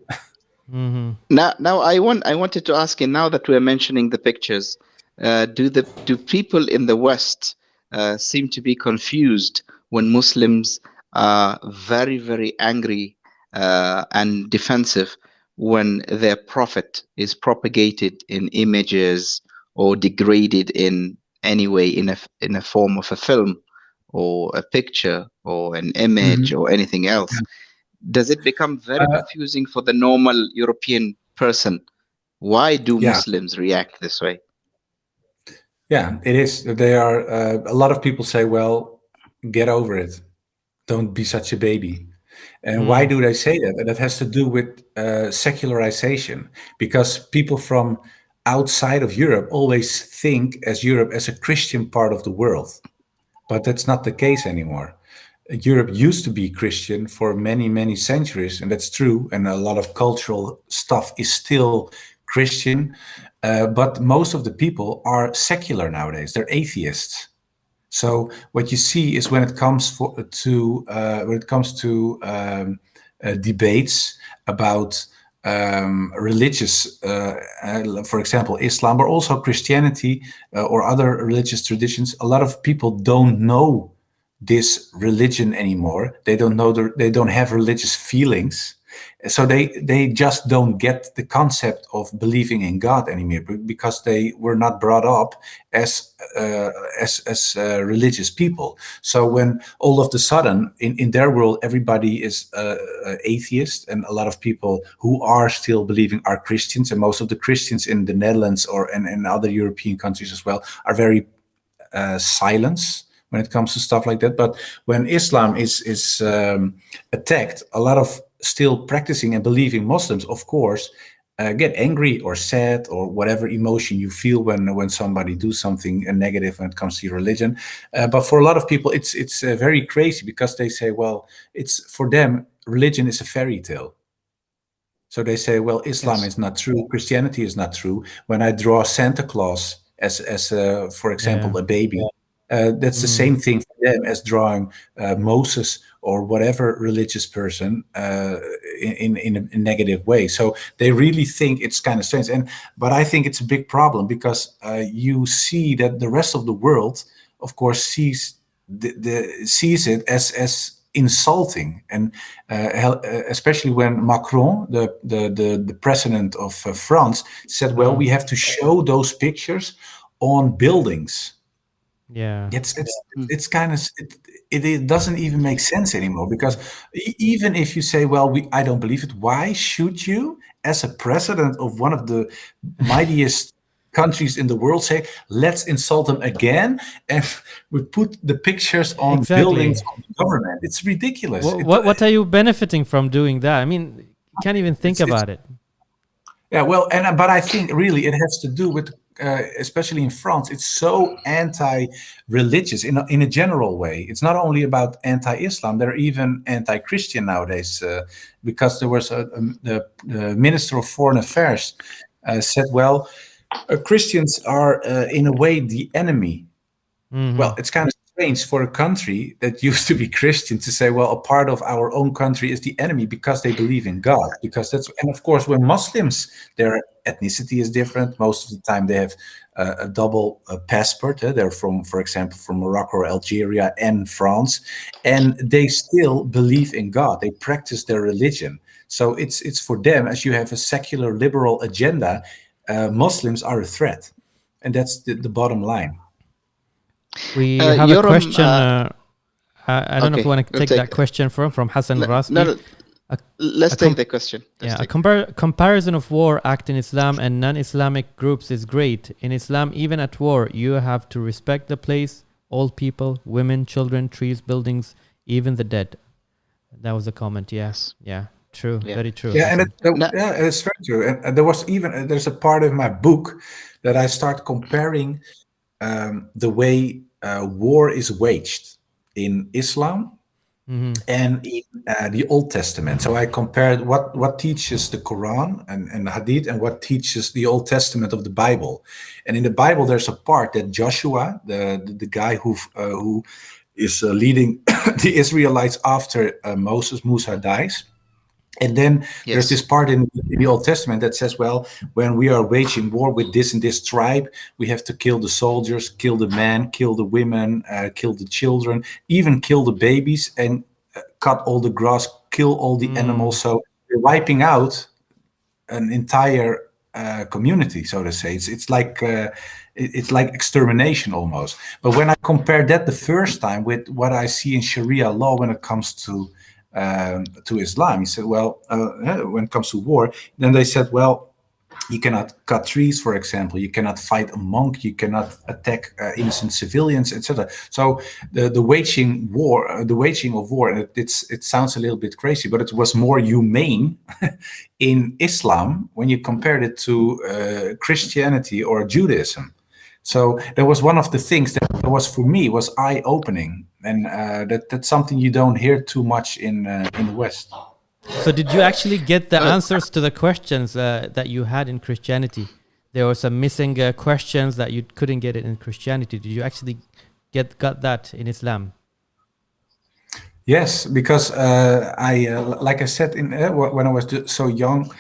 Speaker 1: Mm-hmm. Now I wanted to ask you, now that we're mentioning the pictures, do people in the West seem to be confused when Muslims are very, very angry and defensive when their prophet is propagated in images or degraded in any way, in a form of a film or a picture or an image or anything else? Does it become very confusing for the normal European person Why do
Speaker 3: Yeah,
Speaker 1: Muslims react this way?
Speaker 3: yeah, it is. They are. A lot of people say, "Well, get over it. Don't be such a baby." And why
Speaker 2: Mm.
Speaker 3: do they say that? And that has to do with secularization, because people from outside of Europe always think as Europe as a Christian part of the world, but that's not the case anymore. Europe used to be Christian for many, many centuries, and that's true. And a lot of cultural stuff is still Christian, but most of the people are secular nowadays. They're atheists. So what you see is when it comes to debates about religious, for example, Islam, but also Christianity or other religious traditions, a lot of people don't know this religion anymore. They don't know they don't have religious feelings, so they just don't get the concept of believing in God anymore because they were not brought up as religious people. So when all of the sudden in their world everybody is atheist, and a lot of people who are still believing are Christians, and most of the Christians in the Netherlands or in other European countries as well are very silence when it comes to stuff like that. But when Islam is attacked, a lot of still practicing and believing Muslims, of course, get angry or sad or whatever emotion you feel when somebody do something negative when it comes to your religion. But for a lot of people, it's very crazy because they say, well, it's for them religion is a fairy tale. So they say, well, Islam
Speaker 1: Yes.
Speaker 3: is not true, Christianity is not true. When I draw Santa Claus as for
Speaker 2: Yeah.
Speaker 3: example, a baby, that's the
Speaker 2: Mm.
Speaker 3: same thing for them as drawing Moses or whatever religious person in a negative way. So they really think it's kind of strange. But I think it's a big problem because you see that the rest of the world, of course, sees it as insulting, and especially when Macron, the president of France, said, "Well, we
Speaker 2: Mm.
Speaker 3: have to show those pictures on buildings."
Speaker 2: Yeah.
Speaker 1: Mm.
Speaker 3: It's kind of it doesn't even make sense anymore because even if you say, "Well, I don't believe it," why should you, as a president of one of the mightiest countries in the world, say, "Let's insult them again," and we put the pictures on buildings
Speaker 2: Exactly.
Speaker 3: of the government? It's ridiculous.
Speaker 2: What are you benefiting from doing that? I mean, you can't even think
Speaker 3: It's
Speaker 2: about it.
Speaker 3: Yeah, well, and but I think really it has to do with, especially in France, it's so anti-religious in a general way. It's not only about anti-Islam; they're even anti-Christian nowadays. Because there was the Minister of Foreign Affairs said, "Well, Christians are in a way the enemy."
Speaker 2: Hmm.
Speaker 3: Well, it's kind of strange for a country that used to be Christian to say, well, a part of our own country is the enemy because they believe in God. Because that's, and of course, when Muslims, their ethnicity is different. Most of the time, they have a double passport. They're from, for example, from Morocco or Algeria and France, and they still believe in God. They practice their religion. So it's for them, as you have a secular liberal agenda, Muslims are a threat, and that's the bottom line.
Speaker 2: We have a
Speaker 1: Yoram,
Speaker 2: question. I don't know if you
Speaker 1: okay,
Speaker 2: want to
Speaker 1: go
Speaker 2: take
Speaker 1: take.
Speaker 2: that question from Hassan
Speaker 1: No, no,
Speaker 2: Rasbi.
Speaker 1: no,
Speaker 2: A,
Speaker 1: let's
Speaker 2: a
Speaker 1: take
Speaker 2: com-
Speaker 1: the question. Let's
Speaker 2: yeah, a
Speaker 1: take.
Speaker 2: comparison of war act in Islam and non-Islamic groups is great. In Islam, even at war, you have to respect the place, all people, women, children, trees, buildings, even the dead. That was a comment. Yeah,
Speaker 1: Yes.
Speaker 2: yeah, true,
Speaker 1: Yeah.
Speaker 2: very true,
Speaker 3: Yeah, and
Speaker 2: Hassan.
Speaker 1: No,
Speaker 3: yeah, it's very true. And there was even there's a part of my book that I start comparing the way war is waged in Islam
Speaker 2: Hmm.
Speaker 3: and in the Old Testament. So I compared what teaches the Quran and the Hadith and what teaches the Old Testament of the Bible. And in the Bible, there's a part that Joshua, the guy who is leading the Israelites after Musa dies. And then there's
Speaker 1: yes.
Speaker 3: this part in the Old Testament that says, well, when we are waging war with this and this tribe, we have to kill the soldiers, kill the men, kill the women, kill the children, even kill the babies, and cut all the grass, kill all the
Speaker 2: Mm.
Speaker 3: animals. So we're wiping out an entire community, so to say. It's like extermination almost. But when I compare that the first time with what I see in Sharia law when it comes to Islam, he said, well, when it comes to war, then they said, well, You cannot cut trees, for example. You cannot fight a monk. You cannot attack innocent civilians, etc. So the waging war, the waging of war, and it sounds a little bit crazy, but it was more humane in Islam when you compared it to Christianity or Judaism. So that was one of the things that was for me was eye opening, and that's something you don't hear too much in the West.
Speaker 2: So did you actually get the answers to the questions that you had in Christianity? There were some missing questions that you couldn't get it in Christianity. Did you actually got that in Islam?
Speaker 3: Yes, because I, like I said, when I was so young,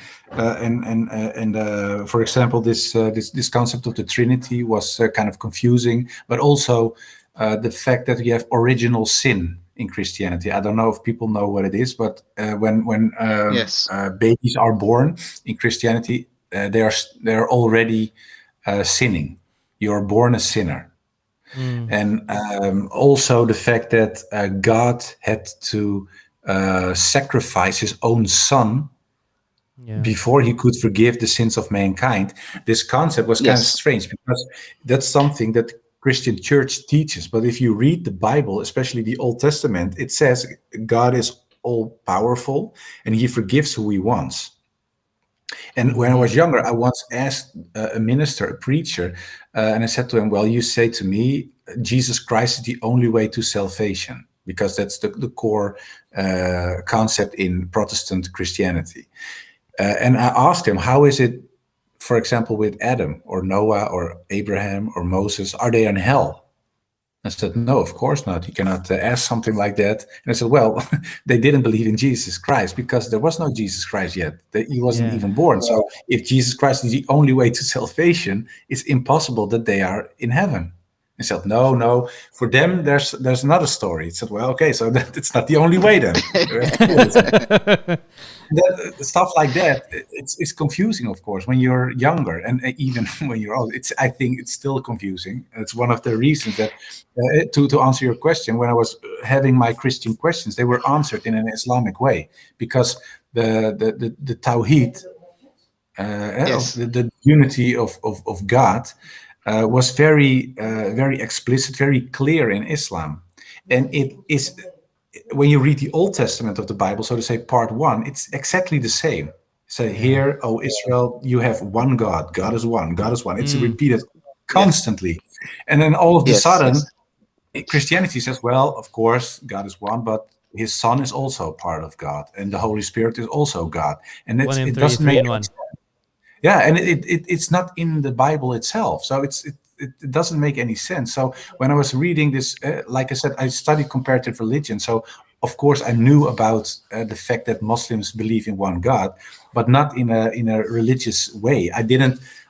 Speaker 3: for example, this concept of the Trinity was kind of confusing, but also the fact that we have original sin in Christianity. I don't know if people know what it is, but when
Speaker 1: Yes.
Speaker 3: babies are born in Christianity, they're already sinning. You are born a sinner. And also the fact that God had to sacrifice his own son before he could forgive the sins of mankind. This concept was kind of strange because that's something that Christian church teaches. But if you read the Bible, especially the Old Testament, it says God is all powerful and he forgives who he wants. And when I was younger, I once asked a minister, a preacher, and I said to him, well, you say to me, Jesus Christ is the only way to salvation, because that's the core concept in Protestant Christianity. And I asked him, how is it, for example, with Adam or Noah or Abraham or Moses, are they in hell? I said, no, of course not. You cannot ask something like that. And I said, well, they didn't believe in Jesus Christ because there was no Jesus Christ yet. He wasn't even born. So if Jesus Christ is the only way to salvation, it's impossible that they are in heaven. I said, no. For them, there's another story. He said, well, okay, so it's not the only way then. Stuff like that, it's confusing, of course, when you're younger, and even when you're old. I think it's still confusing. It's one of the reasons that, to answer your question, when I was having my Christian questions, they were answered in an Islamic way, because the Tawheed, the unity of God, was very explicit, very clear in Islam. And it is, when you read the Old Testament of the Bible, so to say, part 1, it's exactly the same. So here, O Israel, you have one God. God is one. God is one. It's repeated constantly. And then all of a sudden, Christianity says, well, of course, God is one, but his Son is also part of God. And the Holy Spirit is also God. And it doesn't make sense. Yeah, and it's not in the Bible itself, so it doesn't make any sense. So when I was reading this, like I said, I studied comparative religion, so of course I knew about the fact that Muslims believe in one God, but not in a religious way.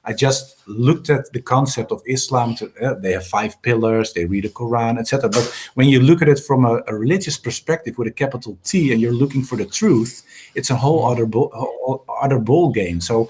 Speaker 3: I just looked at the concept of Islam. They have 5 pillars, they read the Quran, etc. But when you look at it from a religious perspective with a capital T, and you're looking for the truth, it's a whole other ball game. So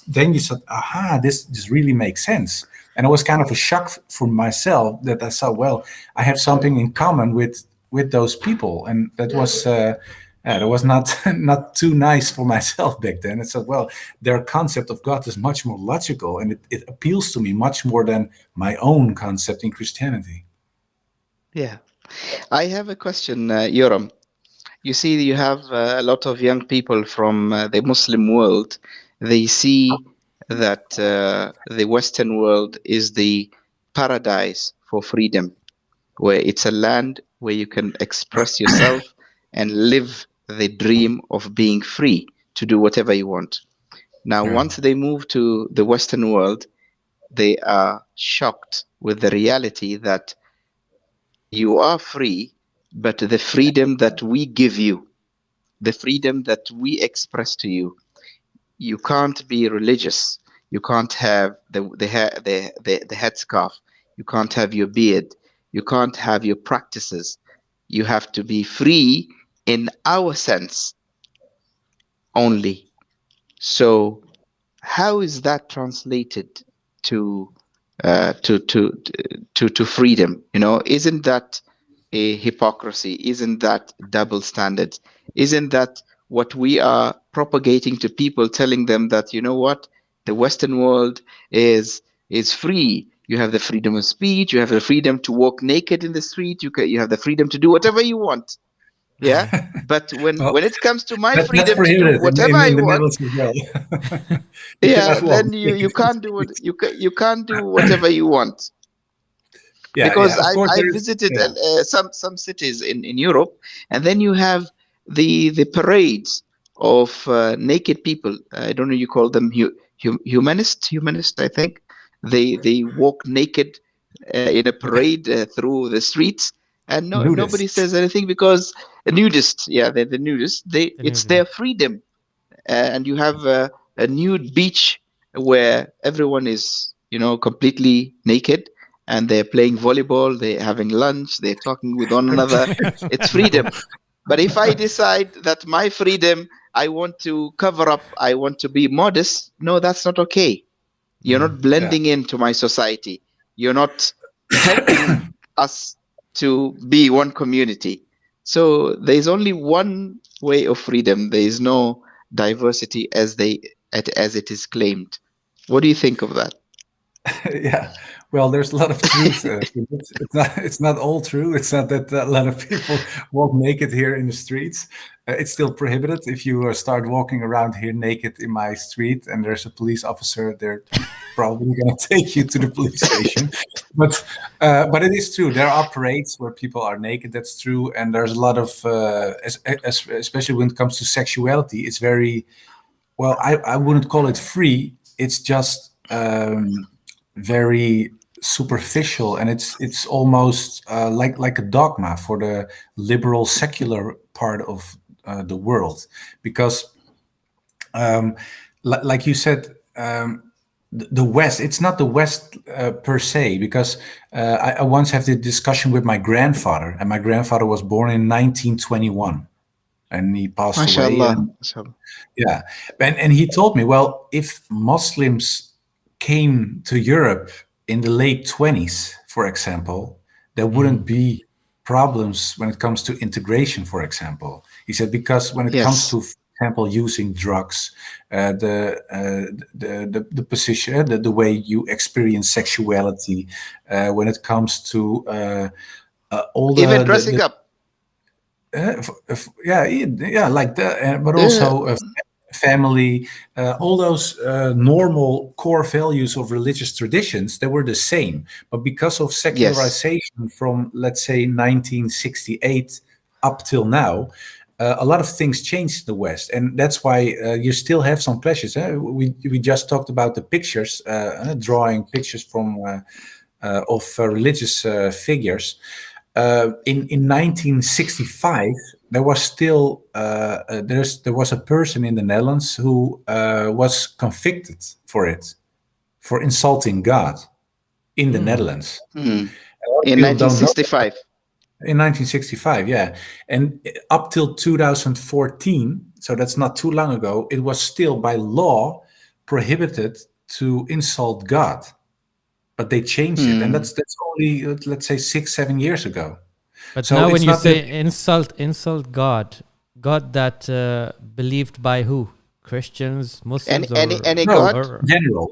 Speaker 3: then you said, aha, this really makes sense. And it was kind of a shock for myself that I saw, well, I have something in common with those people, and that was not too nice for myself back then. I said, well, their concept of God is much more logical, and it appeals to me much more than my own concept in Christianity.
Speaker 1: Yeah. I have a question, Yoram. You see, you have a lot of young people from the Muslim world. They see that the Western world is the paradise for freedom, where it's a land where you can express yourself and live the dream of being free to do whatever you want. Now, once they move to the Western world, they are shocked with the reality that you are free, but the freedom that we give you, the freedom that we express to you, you can't be religious. You can't have the headscarf. You can't have your beard. You can't have your practices. You have to be free in our sense only. So, how is that translated to freedom? Isn't that a hypocrisy? Isn't that double standards? Isn't that what we are propagating to people, telling them that, you know what, The Western world is free. You have the freedom of speech. You have the freedom to walk naked in the street. You have the freedom to do whatever you want. Yeah. But
Speaker 3: Well,
Speaker 1: when it comes to my
Speaker 3: that's
Speaker 1: freedom to do
Speaker 3: prohibited
Speaker 1: whatever
Speaker 3: in
Speaker 1: I
Speaker 3: the
Speaker 1: want,
Speaker 3: Netherlands as well. You
Speaker 1: yeah,
Speaker 3: cannot walk
Speaker 1: then you
Speaker 3: naked.
Speaker 1: can't do what you can't do whatever you want.
Speaker 3: Yeah,
Speaker 1: Because
Speaker 3: yeah. Of course,
Speaker 1: I
Speaker 3: there is.
Speaker 1: visited
Speaker 3: Yeah,
Speaker 1: some cities in Europe, and then you have the parades of naked people. I don't know, you call them humanist, I think. They walk naked in a parade through the streets, and nobody
Speaker 3: nudists.
Speaker 1: says anything because nudists, yeah, they're the nudists.
Speaker 2: The
Speaker 1: It's
Speaker 2: nudity.
Speaker 1: their freedom, and you have a nude beach where everyone is, completely naked, and they're playing volleyball, they're having lunch, they're talking with one another. It's freedom. But if I decide that my freedom, I want to cover up, I want to be modest, no, that's not okay. You're
Speaker 2: Mm.
Speaker 1: not
Speaker 3: Yeah.
Speaker 1: blending into my society. You're not helping us to be one community. So there's only one way of freedom. There is no diversity as it is claimed. What do you think of that?
Speaker 3: Yeah. Well, there's a lot of truth. It's not all true. It's not that a lot of people walk naked here in the streets. It's still prohibited. If you start walking around here naked in my street and there's a police officer, they're probably going to take you to the police station. But it is true. There are parades where people are naked. That's true. And there's a lot of, especially when it comes to sexuality, it's very, well, I wouldn't call it free. It's just very superficial, and it's almost like a dogma for the liberal secular part of the world, because like you said, the West, it's not the West per se, because I once had the discussion with my grandfather, and my grandfather was born in 1921, and he passed away.
Speaker 1: MashaAllah.
Speaker 3: And yeah, and he told me, well, if Muslims came to Europe in the late 20s, for example, there wouldn't be problems when it comes to integration, for example. He said, because when it comes
Speaker 1: Yes.
Speaker 3: to, for example, using drugs, the position, the way you experience sexuality, when it comes to all
Speaker 1: Even dressing up.
Speaker 3: yeah, like that, but
Speaker 1: Yeah.
Speaker 3: also family, all those normal core values of religious traditions, they were the same. But because of
Speaker 1: Yes.
Speaker 3: secularization from, let's say, 1968 up till now, a lot of things changed in the West, and that's why you still have some pleasures. We just talked about the pictures, drawing pictures from of religious figures. In 1965, there was still there was a person in the Netherlands who was convicted for it, for insulting God in the Netherlands. A lot of
Speaker 1: In
Speaker 3: people don't know that.
Speaker 1: 1965.
Speaker 3: In 1965, yeah, and up till 2014, so that's not too long ago, it was still by law prohibited to insult God, but they changed it, and that's only let's say 6-7 years ago.
Speaker 2: But
Speaker 3: So
Speaker 2: now when
Speaker 3: it's
Speaker 2: you
Speaker 3: not that.
Speaker 2: say insult God, God that believed by who? Christians, Muslims,
Speaker 1: Any
Speaker 3: No,
Speaker 1: God?
Speaker 2: or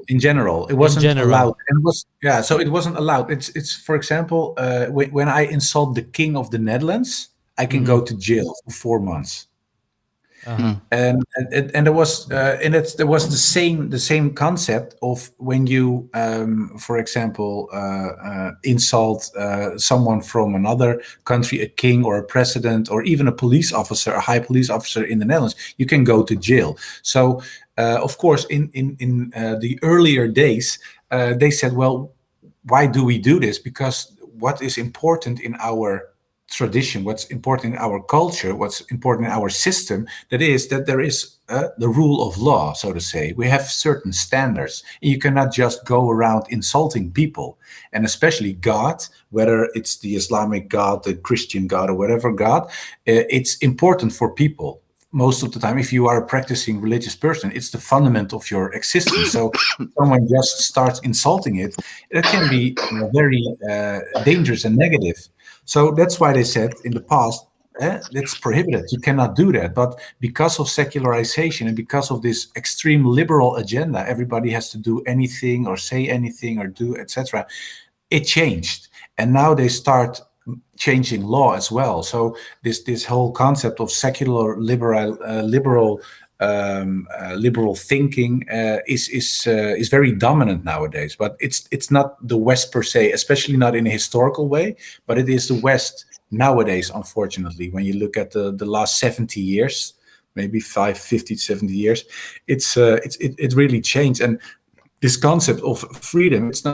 Speaker 3: in general, it wasn't
Speaker 2: general.
Speaker 3: allowed, and it was, yeah. So it wasn't allowed. It's for example, when I insult the king of the Netherlands, I can go to jail for 4 months. And there was there was the same concept of when you for example insult someone from another country, a king or a president or even a police officer, a high police officer in the Netherlands, you can go to jail. So of course in the earlier days they said, well, why do we do this? Because what is important in our tradition, what's important in our culture, what's important in our system, that is that there is the rule of law, so to say. We have certain standards. You cannot just go around insulting people, and especially God, whether it's the Islamic God, the Christian God, or whatever God. It's important for people. Most of the time, if you are a practicing religious person, it's the fundament of your existence. So someone just starts insulting it, it can be very dangerous and negative. So that's why they said in the past, that's prohibited. You cannot do that. But because of secularization and because of this extreme liberal agenda, everybody has to do anything or say anything or do, etc. It changed, and now they start changing law as well. So this whole concept of secular liberal thinking is very dominant nowadays. But it's not the West per se, especially not in a historical way. But it is the West nowadays, unfortunately. When you look at the last 70 years, maybe 50, 70 years, it really changed. And this concept of freedom, it's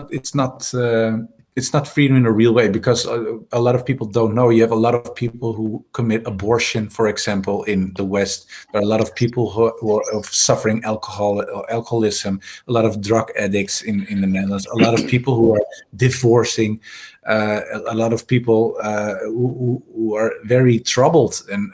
Speaker 3: not freedom in a real way, because a lot of people don't know. You have a lot of people who commit abortion, for example, in the West. There are a lot of people who are suffering alcoholism, a lot of drug addicts in the Netherlands, a lot of people who are divorcing, a lot of people who are very troubled and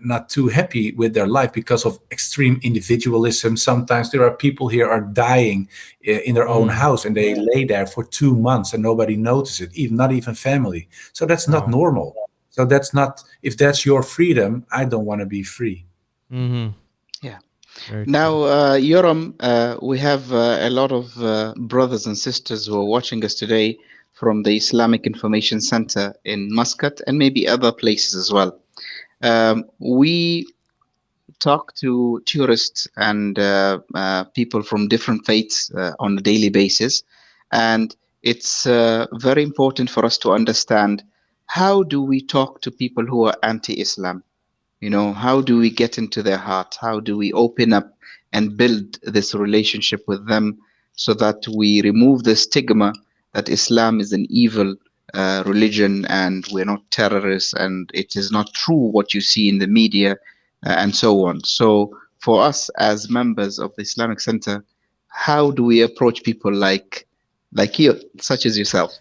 Speaker 3: not too happy with their life because of extreme individualism. Sometimes there are people here are dying in their own house, and they lay there for 2 months and nobody notices it, not even family. So that's not normal. So that's not, if that's your freedom, I don't want to be free.
Speaker 1: Yeah. Now, Yoram, we have a lot of brothers and sisters who are watching us today from the Islamic Information Center in Muscat and maybe other places as well. We talk to tourists and people from different faiths on a daily basis. And it's very important for us to understand, how do we talk to people who are anti-Islam? You know, how do we get into their heart? How do we open up and build this relationship with them so that we remove the stigma that Islam is an evil religion and we're not terrorists and it is not true what you see in the media and so on. So for us as members of the Islamic Center, how do we approach people like you, such as yourself?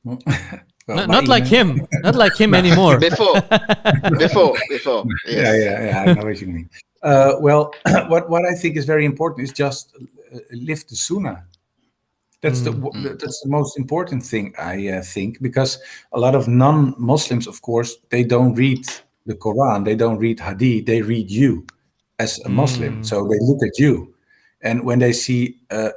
Speaker 2: Well, not like him, not like him anymore.
Speaker 1: Before. Yes.
Speaker 3: Yeah. I know what you mean. Well, what I think is very important is just live the Sunnah. That's the most important thing, I think, because a lot of non-Muslims, of course, they don't read the Quran, they don't read Hadith, they read you as a Muslim. So they look at you, and when they see a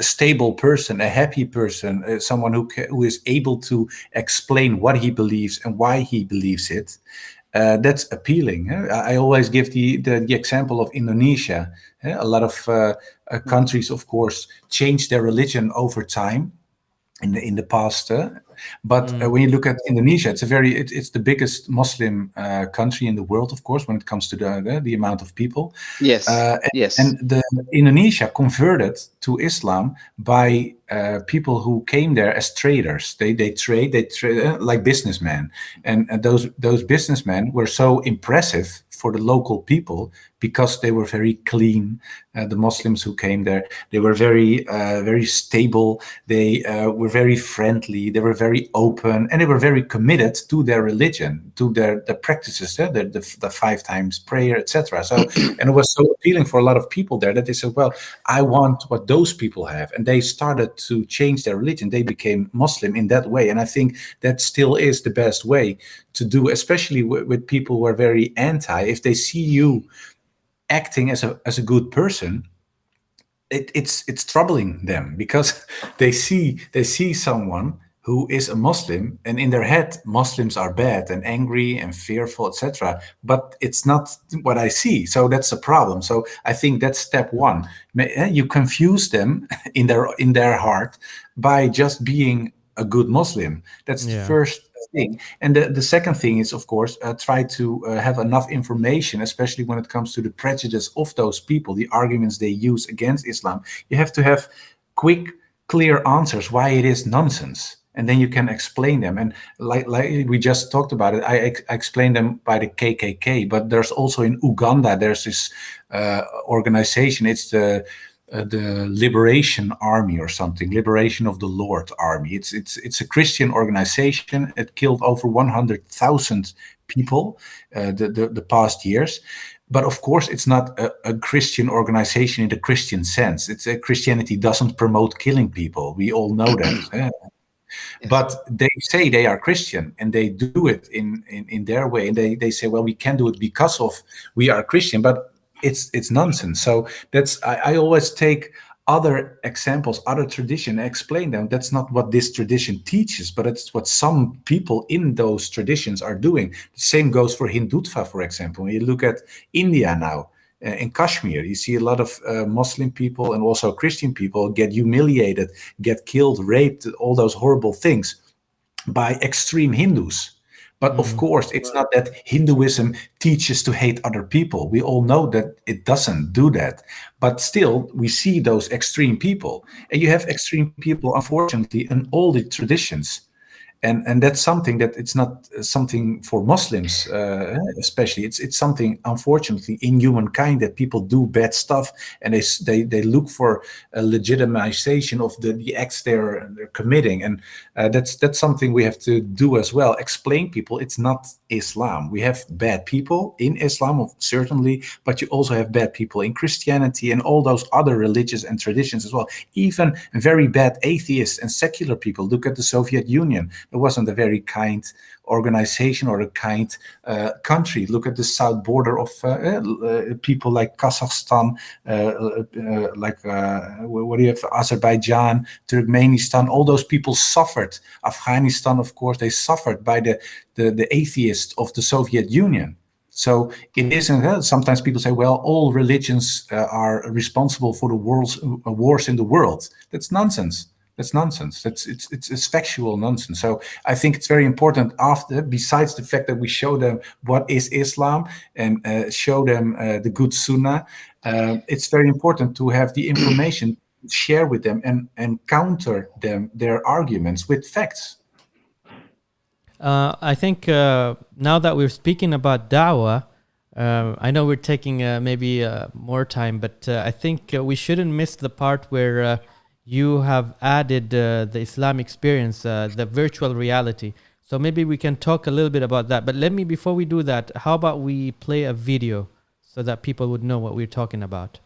Speaker 3: stable person, a happy person, someone who is able to explain what he believes and why he believes it, that's appealing. I always give the example of Indonesia. A lot of countries, of course, change their religion over time in the past. But when you look at Indonesia, it's the biggest Muslim country in the world, of course, when it comes to the amount of people.
Speaker 1: Yes.
Speaker 3: And Indonesia converted to Islam by people who came there as traders. They trade like businessmen, and those businessmen were so impressive for the local people because they were very clean. The Muslims who came there, they were very stable. They were very friendly. They were very open, and they were very committed to their religion, to their practices, the 5 times prayer, etc. So, and it was so appealing for a lot of people there that they said, "Well, I want what those people have," and they started to change their religion. They became Muslim in that way, and I think that still is the best way to do, especially with people who are very anti. If they see you acting as a good person, it's troubling them, because they see someone who is a Muslim, and in their head Muslims are bad and angry and fearful, etc. But it's not what I see, so that's a problem. So I think that's step one. You confuse them in their heart by just being a good Muslim. That's the first thing. And the second thing is, of course, try to have enough information, especially when it comes to the prejudice of those people, the arguments they use against Islam. You have to have quick, clear answers why it is nonsense. And then you can explain them. And like we just talked about it, I explained them by the KKK. But there's also in Uganda, there's this organization. It's the Liberation Army or something, Liberation of the Lord Army. It's a Christian organization. It killed over 100,000 people the past years. But of course, it's not a Christian organization in the Christian sense. Christianity doesn't promote killing people. We all know that.
Speaker 1: Yes.
Speaker 3: But they say they are Christian and they do it in their way. And they say, well, we can do it because of we are Christian, but it's nonsense. So that's I always take other examples, other tradition, explain them. That's not what this tradition teaches, but it's what some people in those traditions are doing. The same goes for Hindutva, for example. When you look at India now, in Kashmir, you see a lot of Muslim people and also Christian people get humiliated, get killed, raped, all those horrible things by extreme Hindus. But of course, it's not that Hinduism teaches to hate other people. We all know that it doesn't do that. But still, we see those extreme people. And you have extreme people, unfortunately, in all the traditions. And that's something that it's not something for Muslims, especially. It's something, unfortunately, in humankind, that people do bad stuff and they look for a legitimization of the acts they're committing. And that's something we have to do as well. Explain people it's not Islam. We have bad people in Islam, certainly, but you also have bad people in Christianity and all those other religions and traditions as well. Even very bad atheists and secular people. Look at the Soviet Union. It wasn't a very kind organization or a kind country. Look at the south border of people like Kazakhstan, what do you have? Azerbaijan, Turkmenistan. All those people suffered. Afghanistan, of course, they suffered by the atheists of the Soviet Union. So it isn't. Sometimes people say, well, all religions are responsible for the wars in the world. That's nonsense. That's nonsense. It's factual nonsense. So I think it's very important, besides the fact that we show them what is Islam and show them the good Sunnah, it's very important to have the information, share with them and counter their arguments with facts.
Speaker 2: I think now that we're speaking about Dawah, I know we're taking maybe more time, but I think we shouldn't miss the part where you have added the Islamic experience, the virtual reality. So maybe we can talk a little bit about that. But before we do that, how about we play a video so that people would know what we're talking about?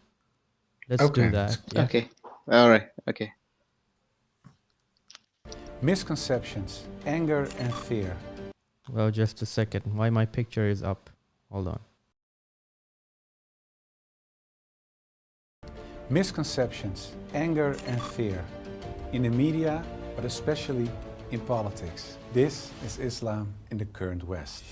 Speaker 2: Let's do that. Yeah.
Speaker 1: Okay. All right. Okay.
Speaker 3: Misconceptions, anger, and fear.
Speaker 2: Well, just a second. Why my picture is up? Hold on.
Speaker 3: Misconceptions, anger, and fear in the media, but especially in politics. This is Islam in the current West.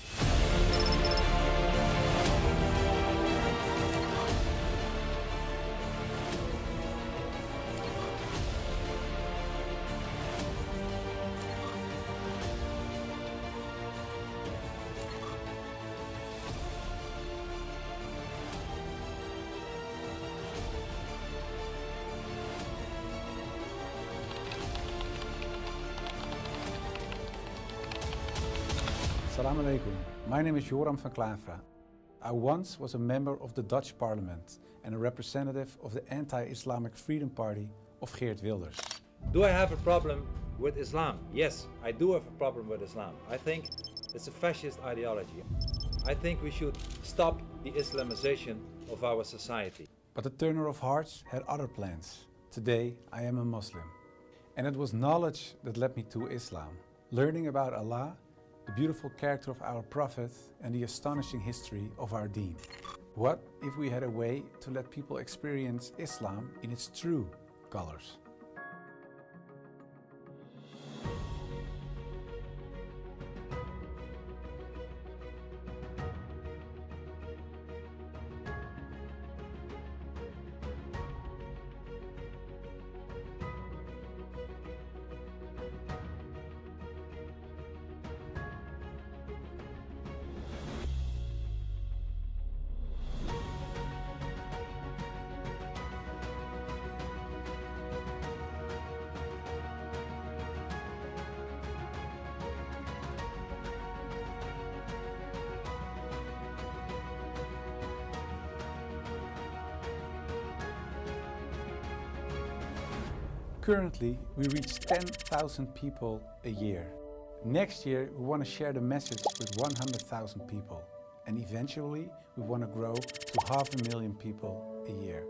Speaker 3: Assalamu alaikum. My name is Joram van Klaveren. I once was a member of the Dutch parliament and a representative of the anti-Islamic Freedom Party of Geert Wilders.
Speaker 4: Do I have a problem with Islam? Yes, I do have a problem with Islam. I think it's a fascist ideology. I think we should stop the Islamization of our society.
Speaker 3: But the turner of hearts had other plans. Today, I am a Muslim. And it was knowledge that led me to Islam. Learning about Allah, the beautiful character of our Prophet, and the astonishing history of our deen. What if we had a way to let people experience Islam in its true colors? Currently, we reach 10,000 people a year. Next year, we want to share the message with 100,000 people. And eventually, we want to grow to 500,000 people a year.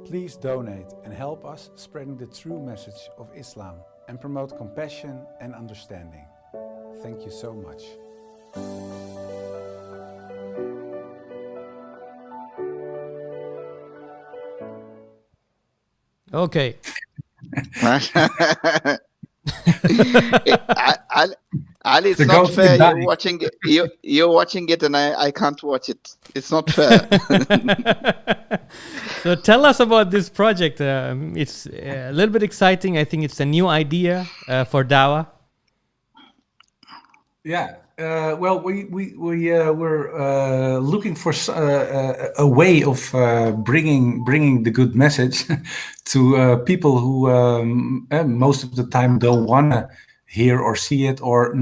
Speaker 3: Please donate and help us spreading the true message of Islam and promote compassion and understanding. Thank you so much.
Speaker 2: Okay.
Speaker 1: Ali, it's
Speaker 3: The
Speaker 1: not
Speaker 3: goat
Speaker 1: fair.
Speaker 3: will
Speaker 1: You're
Speaker 3: die.
Speaker 1: watching it. You're watching it, and I can't watch it. It's not fair.
Speaker 2: So tell us about this project. It's a little bit exciting. I think it's a new idea for Dawah.
Speaker 3: Yeah. Well, we're looking for a way of bringing the good message to people who most of the time don't want to hear or see it, or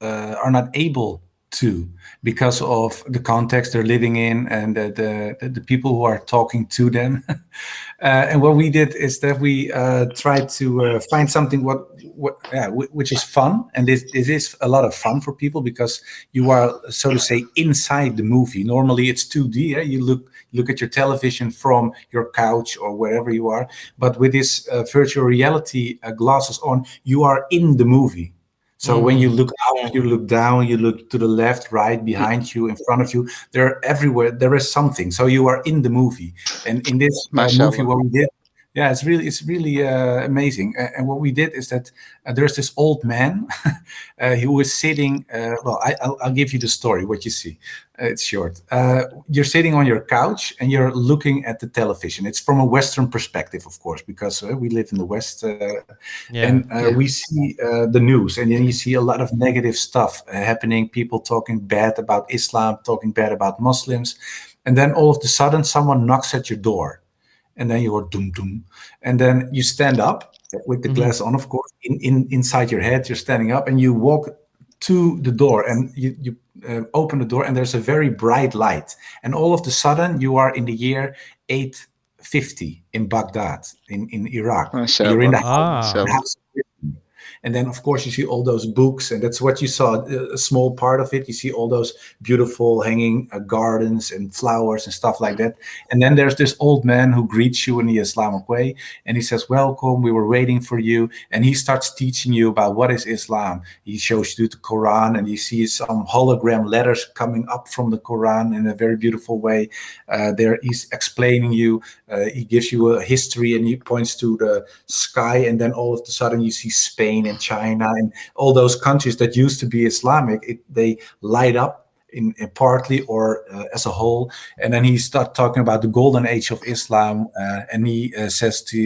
Speaker 3: are not able to, because of the context they're living in and the people who are talking to them. And what we did is that we tried to find something which is fun, and this is a lot of fun for people, because you are, so to say, inside the movie. Normally it's 2D. You look at your television from your couch or wherever you are, but with this virtual reality glasses on, you are in the movie. So when you look up, you look down, you look to the left, right, behind you, in front of you, they're everywhere. There is something. So you are in the movie. And in this movie,
Speaker 1: Mashallah.
Speaker 3: what we did, yeah, it's really amazing. And what we did is that there's this old man who was sitting. Well, I'll give you the story. What you see, it's short. You're sitting on your couch and you're looking at the television. It's from a Western perspective, of course, because we live in the West, and we see the news, and then you see a lot of negative stuff happening. People talking bad about Islam, talking bad about Muslims, and then all of a sudden, someone knocks at your door. And then you are doom doom, and then you stand up with the glass on, of course, inside your head. You're standing up and you walk to the door, and you open the door, and there's a very bright light, and all of a sudden you are in the year 850 in Baghdad, in Iraq. You're in the house. And then, of course, you see all those books, and that's what you saw, a small part of it. You see all those beautiful hanging gardens and flowers and stuff like that. And then there's this old man who greets you in the Islamic way, and he says, "Welcome, we were waiting for you." And he starts teaching you about what is Islam. He shows you the Quran, and you see some hologram letters coming up from the Quran in a very beautiful way. There he's explaining you, he gives you a history, and he points to the sky, and then all of a sudden you see Spain and China and all those countries that used to be Islamic. They light up in partly or as a whole. And then he starts talking about the golden age of Islam, and he says to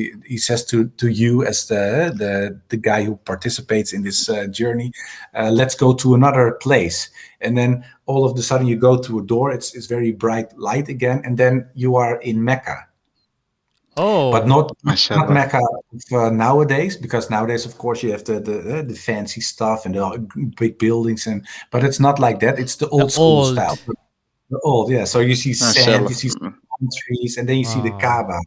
Speaker 3: you as the guy who participates in this journey, let's go to another place. And then all of a sudden you go to a door. It's very bright light again, and then you are in Mecca.
Speaker 2: Oh,
Speaker 3: but not Mecca of nowadays, because nowadays, of course, you have the fancy stuff and the big buildings, but it's not like that. It's the old school style. The old, yeah. So you see sand, you see palm trees, and then you see the Kaaba.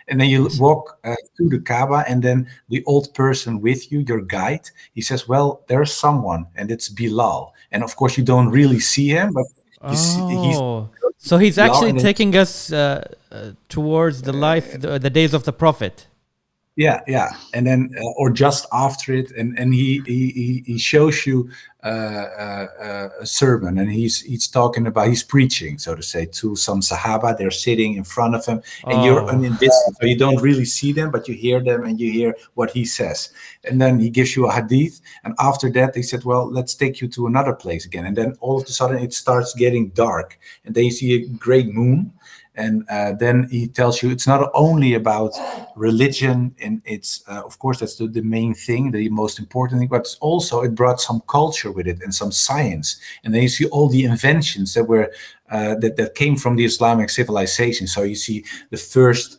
Speaker 3: And then you walk to the Kaaba, and then the old person with you, your guide, he says, "Well, there's someone, and it's Bilal." And of course, you don't really see him, but you see
Speaker 2: so he's actually taking us towards the life, the days of the Prophet.
Speaker 3: Yeah, and then or just after it, and he shows you a sermon, and he's talking about, he's preaching, so to say, to some Sahaba. They're sitting in front of him, and you're invisible, so you don't really see them, but you hear them, and you hear what he says. And then he gives you a hadith, and after that they said, "Well, let's take you to another place again." And then all of a sudden it starts getting dark, and then you see a great moon. And then he tells you it's not only about religion, and it's of course that's the main thing, the most important thing, but also it brought some culture with it and some science. And then you see all the inventions that were that came from the Islamic civilization. So you see the first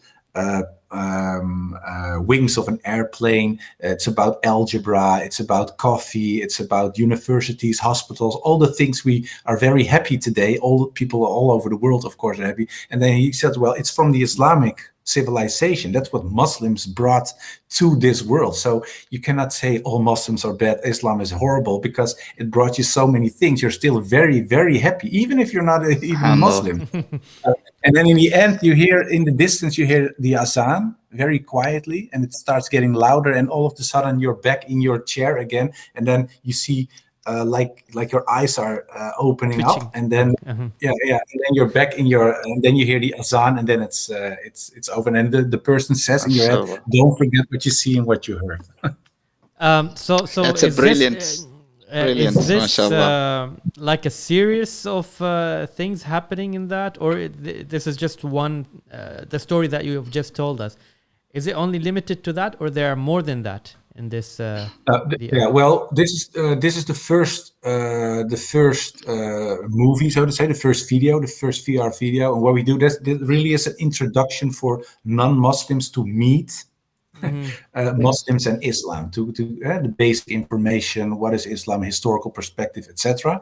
Speaker 3: wings of an airplane. It's about algebra, it's about coffee, it's about universities, hospitals, all the things we are very happy today. All the people all over the world, of course, are happy. And then he said, well, it's from the Islamic civilization. That's what Muslims brought to this world. So you cannot say all Muslims are bad, Islam is horrible, because it brought you so many things. You're still very, very happy, even if you're not even Muslim. And then in the end, you hear in the distance, you hear the azan very quietly, and it starts getting louder. And all of a sudden, you're back in your chair again, and then you see like your eyes are opening
Speaker 2: Twitching.
Speaker 3: up, and then yeah, and then you're back in your, and then you hear the azan, and then it's over. And the person says in your head,
Speaker 1: Mashallah.
Speaker 3: "Don't forget what you see and what you heard."
Speaker 2: So
Speaker 1: That's a
Speaker 2: is
Speaker 1: brilliant,
Speaker 2: this,
Speaker 1: brilliant,
Speaker 2: is this
Speaker 1: mashallah.
Speaker 2: like a series of things happening in that, or this is just one, the story that you have just told us? Is it only limited to that, or there are more than that in this?
Speaker 3: Yeah, well, this is the first movie, so to say, the first video, the first VR video. And what we do, this really is an introduction for non-Muslims to meet Muslims and Islam, to the basic information, what is Islam, historical perspective, etc.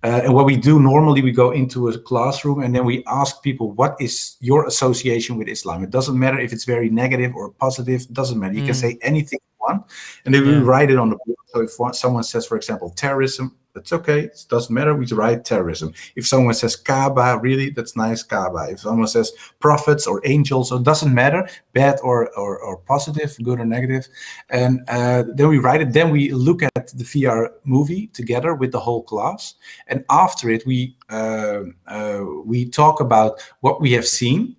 Speaker 3: And what we do normally, we go into a classroom and then we ask people, what is your association with Islam? It doesn't matter if it's very negative or positive, it doesn't matter. You can say anything you want, and then we write it on the board. So if someone says, for example, terrorism, that's okay. It doesn't matter. We write terrorism. If someone says Kaaba, really, that's nice, Kaaba. If someone says prophets or angels, so it doesn't matter, bad or positive, good or negative. And then we write it. Then we look at the VR movie together with the whole class. And after it, we talk about what we have seen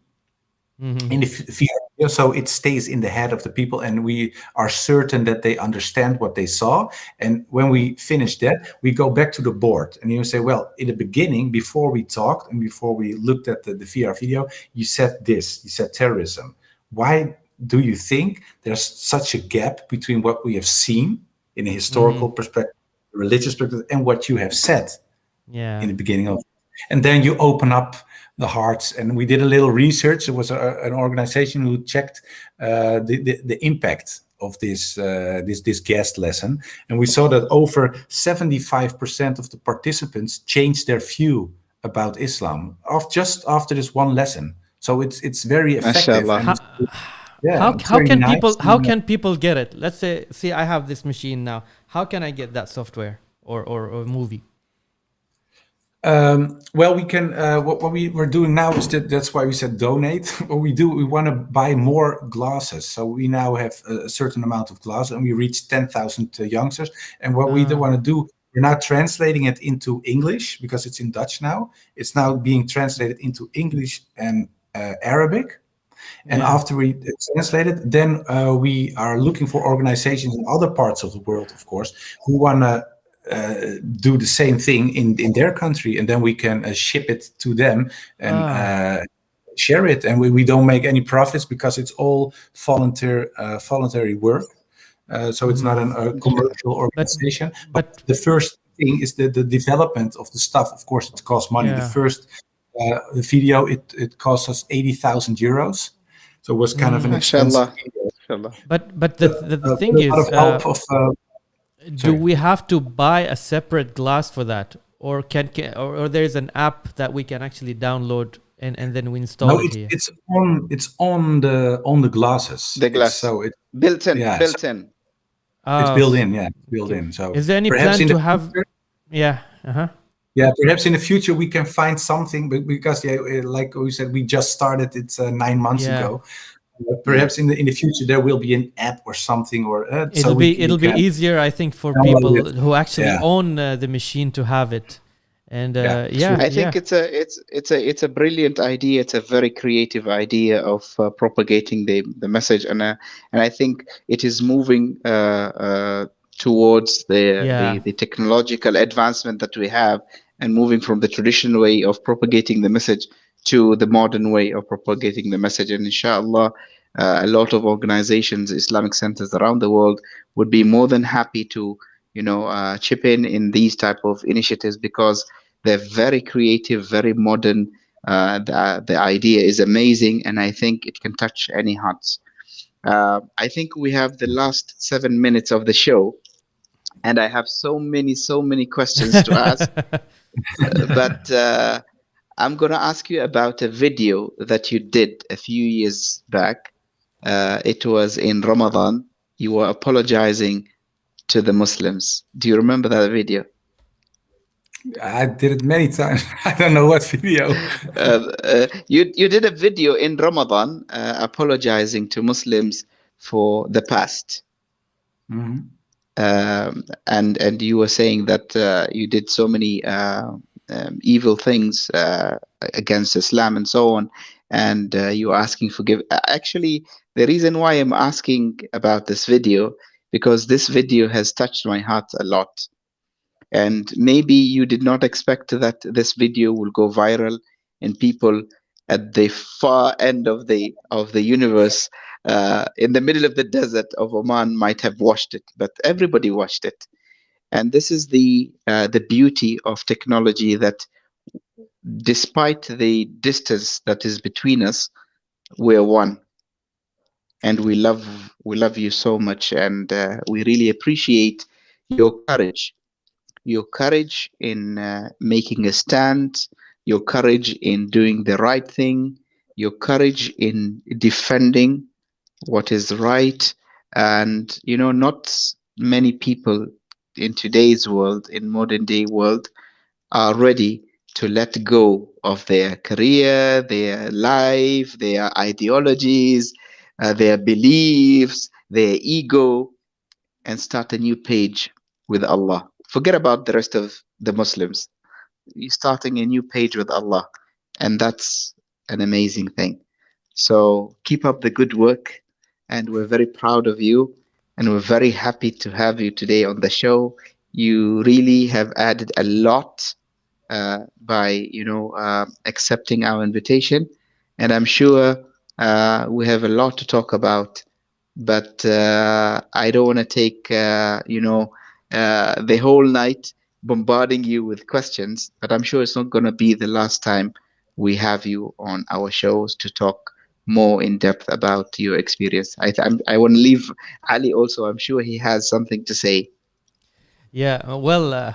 Speaker 3: in the VR. So it stays in the head of the people, and we are certain that they understand what they saw. And when we finish that, we go back to the board, and you say, well, in the beginning, before we talked and before we looked at the VR video, you said this, you said terrorism. Why do you think there's such a gap between what we have seen in a historical perspective, religious perspective, and what you have said in the beginning of it? And then you open up the hearts, and we did a little research. It was an organization who checked the impact of this guest lesson, and we saw that over 75% of the participants changed their view about Islam just after this one lesson. So it's very effective.
Speaker 1: Mashallah.
Speaker 3: And
Speaker 2: how can people get it? Let's say, see, I have this machine now. How can I get that software or movie?
Speaker 3: Well, we can. What we were doing now is that's why we said donate. What we do, we want to buy more glasses. So we now have a certain amount of glasses, and we reach 10,000 youngsters. And what we want to do, we're now translating it into English because it's in Dutch now. It's now being translated into English and Arabic. And after we translate it, then we are looking for organizations in other parts of the world, of course, who want to do the same thing in their country, and then we can ship it to them and share it. And we don't make any profits because it's all voluntary work. So it's not a commercial organization. But the first thing is the development of the stuff. Of course, it costs money. The first video, it cost us 80,000 euros. So it was kind of an expensive video.
Speaker 2: But the thing is, do we have to buy a separate glass for that, or or there's an app that we can actually download and then we install it here?
Speaker 3: It's on the glasses.
Speaker 1: The glass.
Speaker 3: So it's
Speaker 1: built in.
Speaker 3: It's built in. Yeah, built in. So
Speaker 2: is there any plan to have? Yeah.
Speaker 3: Yeah, perhaps in the future we can find something, but because like we said, we just started. It's 9 months ago. Perhaps in the future there will be an app or something, or
Speaker 2: it'll be easier, I think, for people who actually own the machine to have it. And
Speaker 1: I think it's a brilliant idea. It's a very creative idea of propagating the message, and I think it is moving towards the technological advancement that we have, and moving from the traditional way of propagating the message to the modern way of propagating the message. And inshallah, a lot of organizations, Islamic centers around the world would be more than happy to, chip in these type of initiatives, because they're very creative, very modern. The idea is amazing, and I think it can touch any hearts. I think we have the last 7 minutes of the show, and I have so many questions to ask. But I'm going to ask you about a video that you did a few years back. It was in Ramadan. You were apologizing to the Muslims. Do you remember that video?
Speaker 3: I did it many times. I don't know what video.
Speaker 1: You did a video in Ramadan apologizing to Muslims for the past.
Speaker 3: Mhm.
Speaker 1: And you were saying that you did so many evil things against Islam and so on, and you were asking forgive. Actually, the reason why I'm asking about this video, because this video has touched my heart a lot, and maybe you did not expect that this video will go viral and people at the far end of the universe, in the middle of the desert of Oman, might have watched it, but everybody watched it. And this is the beauty of technology, that despite the distance that is between us, we're one, and we love you so much, and we really appreciate your courage, your courage in making a stand, your courage in doing the right thing, your courage in defending what is right. And not many people in today's world, in modern day world, are ready to let go of their career, their life, their ideologies, their beliefs, their ego, and start a new page with Allah. Forget about the rest of the Muslims. You're starting a new page with Allah, and that's an amazing thing. So keep up the good work, and we're very proud of you, and we're very happy to have you today on the show. You really have added a lot by accepting our invitation, and I'm sure we have a lot to talk about, but I don't want to take the whole night bombarding you with questions. But I'm sure it's not going to be the last time we have you on our shows to talk more in depth about your experience. I want to leave Ali also. I'm sure he has something to say.
Speaker 2: Yeah, well,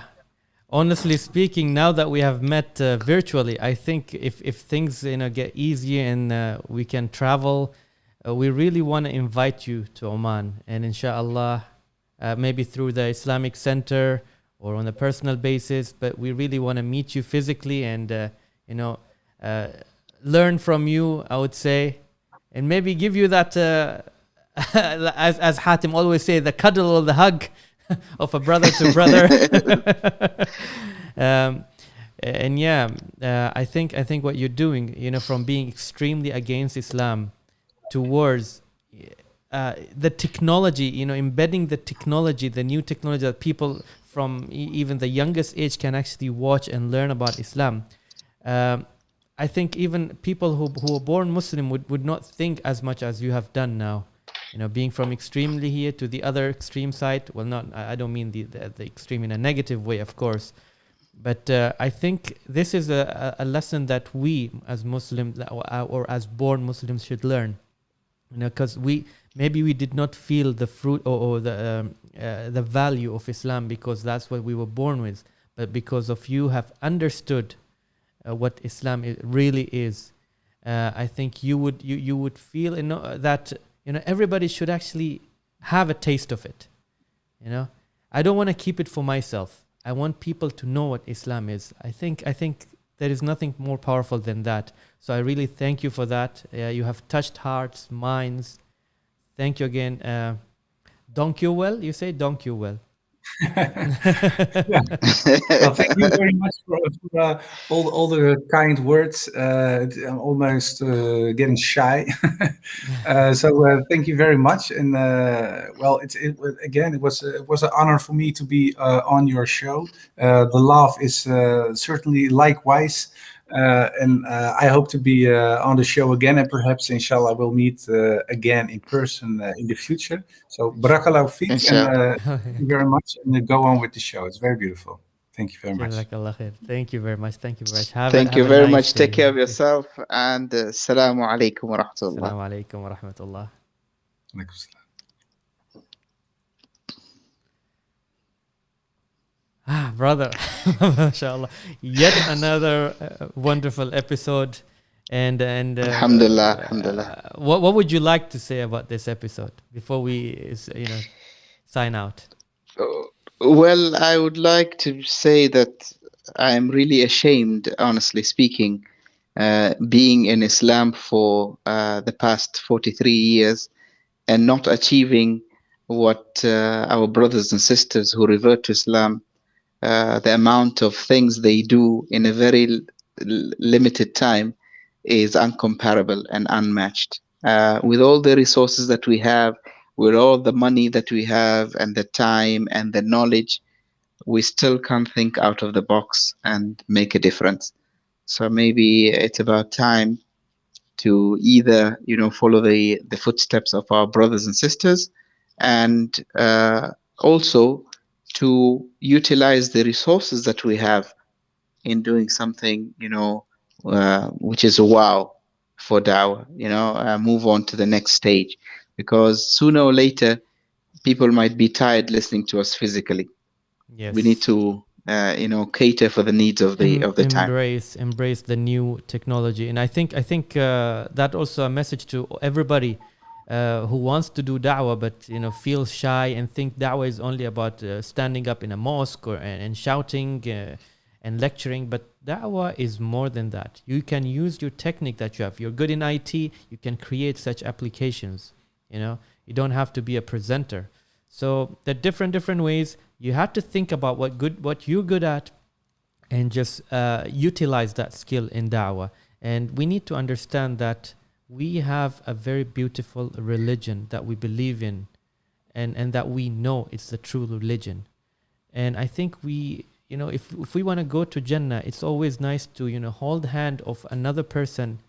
Speaker 2: honestly speaking, now that we have met virtually, I think if things get easier and we can travel, we really want to invite you to Oman, and inshallah, maybe through the Islamic Center or on a personal basis. But we really want to meet you physically and learn from you, I would say, and maybe give you that as Hatim always say, the cuddle or the hug of a brother to brother. And yeah, I think what you're doing, from being extremely against Islam towards the technology, embedding the technology, the new technology that people from even the youngest age can actually watch and learn about Islam. I think even people who are born Muslim would not think as much as you have done now. Being from extremely here to the other extreme side. Well, I don't mean the extreme in a negative way, of course. But I think this is a lesson that we as Muslims or as born Muslims should learn. Because we did not feel the fruit or the value of Islam because that's what we were born with. But because of you have understood what Islam really is, I think you would feel that everybody should actually have a taste of it. I don't want to keep it for myself. I want people to know what Islam is. I think there is nothing more powerful than that. So I really thank you for that. You have touched hearts, minds. Thank you again. Donk you well? You say donk you well.
Speaker 3: Yeah. Well, thank you very much for all the kind words. I'm almost getting shy. So thank you very much. And well, it was an honor for me to be on your show. The love is certainly likewise. And I hope to be on the show again, and perhaps, inshallah, we'll meet again in person in the future. So, barakallahu feek, and thank you very much, and go on with the show. It's very beautiful. Thank you very much.
Speaker 2: Jazakallah khair. Thank you very much. Thank you very much.
Speaker 1: Thank you
Speaker 2: Have a
Speaker 1: very
Speaker 2: nice
Speaker 1: much.
Speaker 2: day.
Speaker 1: Take care of yourself, and assalamu alaikum wa rahmatullah.
Speaker 2: Assalamu alaikum wa rahmatullah.
Speaker 3: Alaikum salam.
Speaker 2: Brother, mashallah, yet another wonderful episode, and
Speaker 1: Alhamdulillah, alhamdulillah.
Speaker 2: What would you like to say about this episode before we sign out?
Speaker 1: Well, I would like to say that I'm really ashamed, honestly speaking, being in Islam for the past 43 years and not achieving what our brothers and sisters who revert to Islam, the amount of things they do in a very limited time is incomparable and unmatched. With all the resources that we have, with all the money that we have, and the time and the knowledge, we still can't think out of the box and make a difference. So maybe it's about time to either, follow the footsteps of our brothers and sisters, and also to utilize the resources that we have in doing something, which is a wow for Dawah, move on to the next stage, because sooner or later, people might be tired listening to us physically. We need
Speaker 2: Yes.
Speaker 1: to, cater for the needs of the time.
Speaker 2: Embrace the new technology, and I think that also a message to everybody who wants to do da'wah, but feels shy and think da'wah is only about standing up in a mosque and shouting and lecturing. But da'wah is more than that. You can use your technique that you have. You're good in IT. You can create such applications. You don't have to be a presenter. So there are different ways. You have to think about what you're good at, and just utilize that skill in da'wah. And we need to understand that we have a very beautiful religion that we believe in, and that we know it's the true religion. And I think we, if we want to go to Jannah, it's always nice to, hold the hand of another person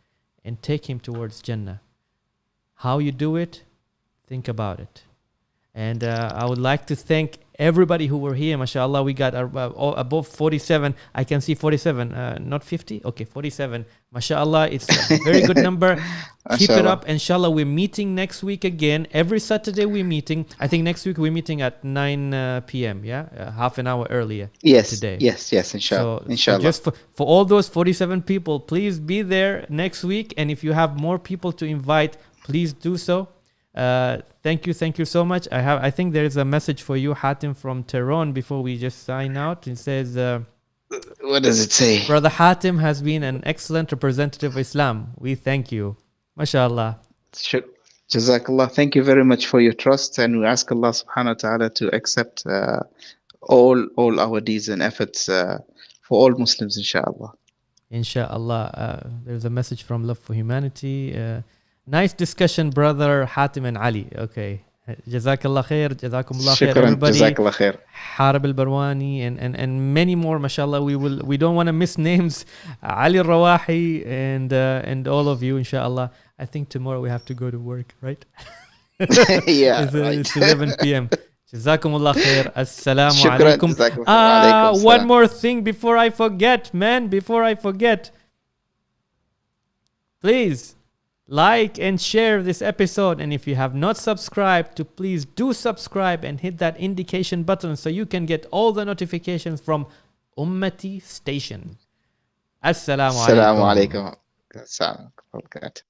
Speaker 2: and take him towards Jannah. How you do it, think about it. And I would like to thank everybody who were here. MashaAllah, we got above 47. I can see 47, not 50. Okay, 47. MashaAllah, it's a very good number. Keep it up. Inshallah, we're meeting next week again. Every Saturday we're meeting. I think next week we're meeting at 9 p.m. Yeah, half an hour earlier. Today.
Speaker 1: Yes. Inshallah.
Speaker 2: So just for all those 47 people, please be there next week. And if you have more people to invite, please do so. Thank you so much. I think there is a message for you, Hatim, from Tehran before we just sign out. It says,
Speaker 1: what does it say?
Speaker 2: Brother Hatim has been an excellent representative of Islam. We thank you. MashaAllah.
Speaker 1: Sure. Jazakallah. Thank you very much for your trust, and we ask Allah subhanahu wa ta'ala to accept all our deeds and efforts for all Muslims, inshallah.
Speaker 2: Inshallah. There's a message from Love for Humanity. Nice discussion, brother Hatim and Ali. Okay. Jazakallah khair. Jazakumullah khair, everybody.
Speaker 1: Jazakallah khair.
Speaker 2: Harab al-Barwani and many more, mashallah. We don't want to miss names. Ali al-Rawahi and all of you, inshallah. I think tomorrow we have to go to work, right?
Speaker 1: Yeah.
Speaker 2: It's 11 p.m. Jazakumullah khair. Assalamu alaikum. One more thing before I forget, man. Please like and share this episode, and if you have not subscribed, to please do subscribe and hit that indication button so you can get all the notifications from Ummati Station. Assalamu alaikum.
Speaker 1: Assalamu alaikum.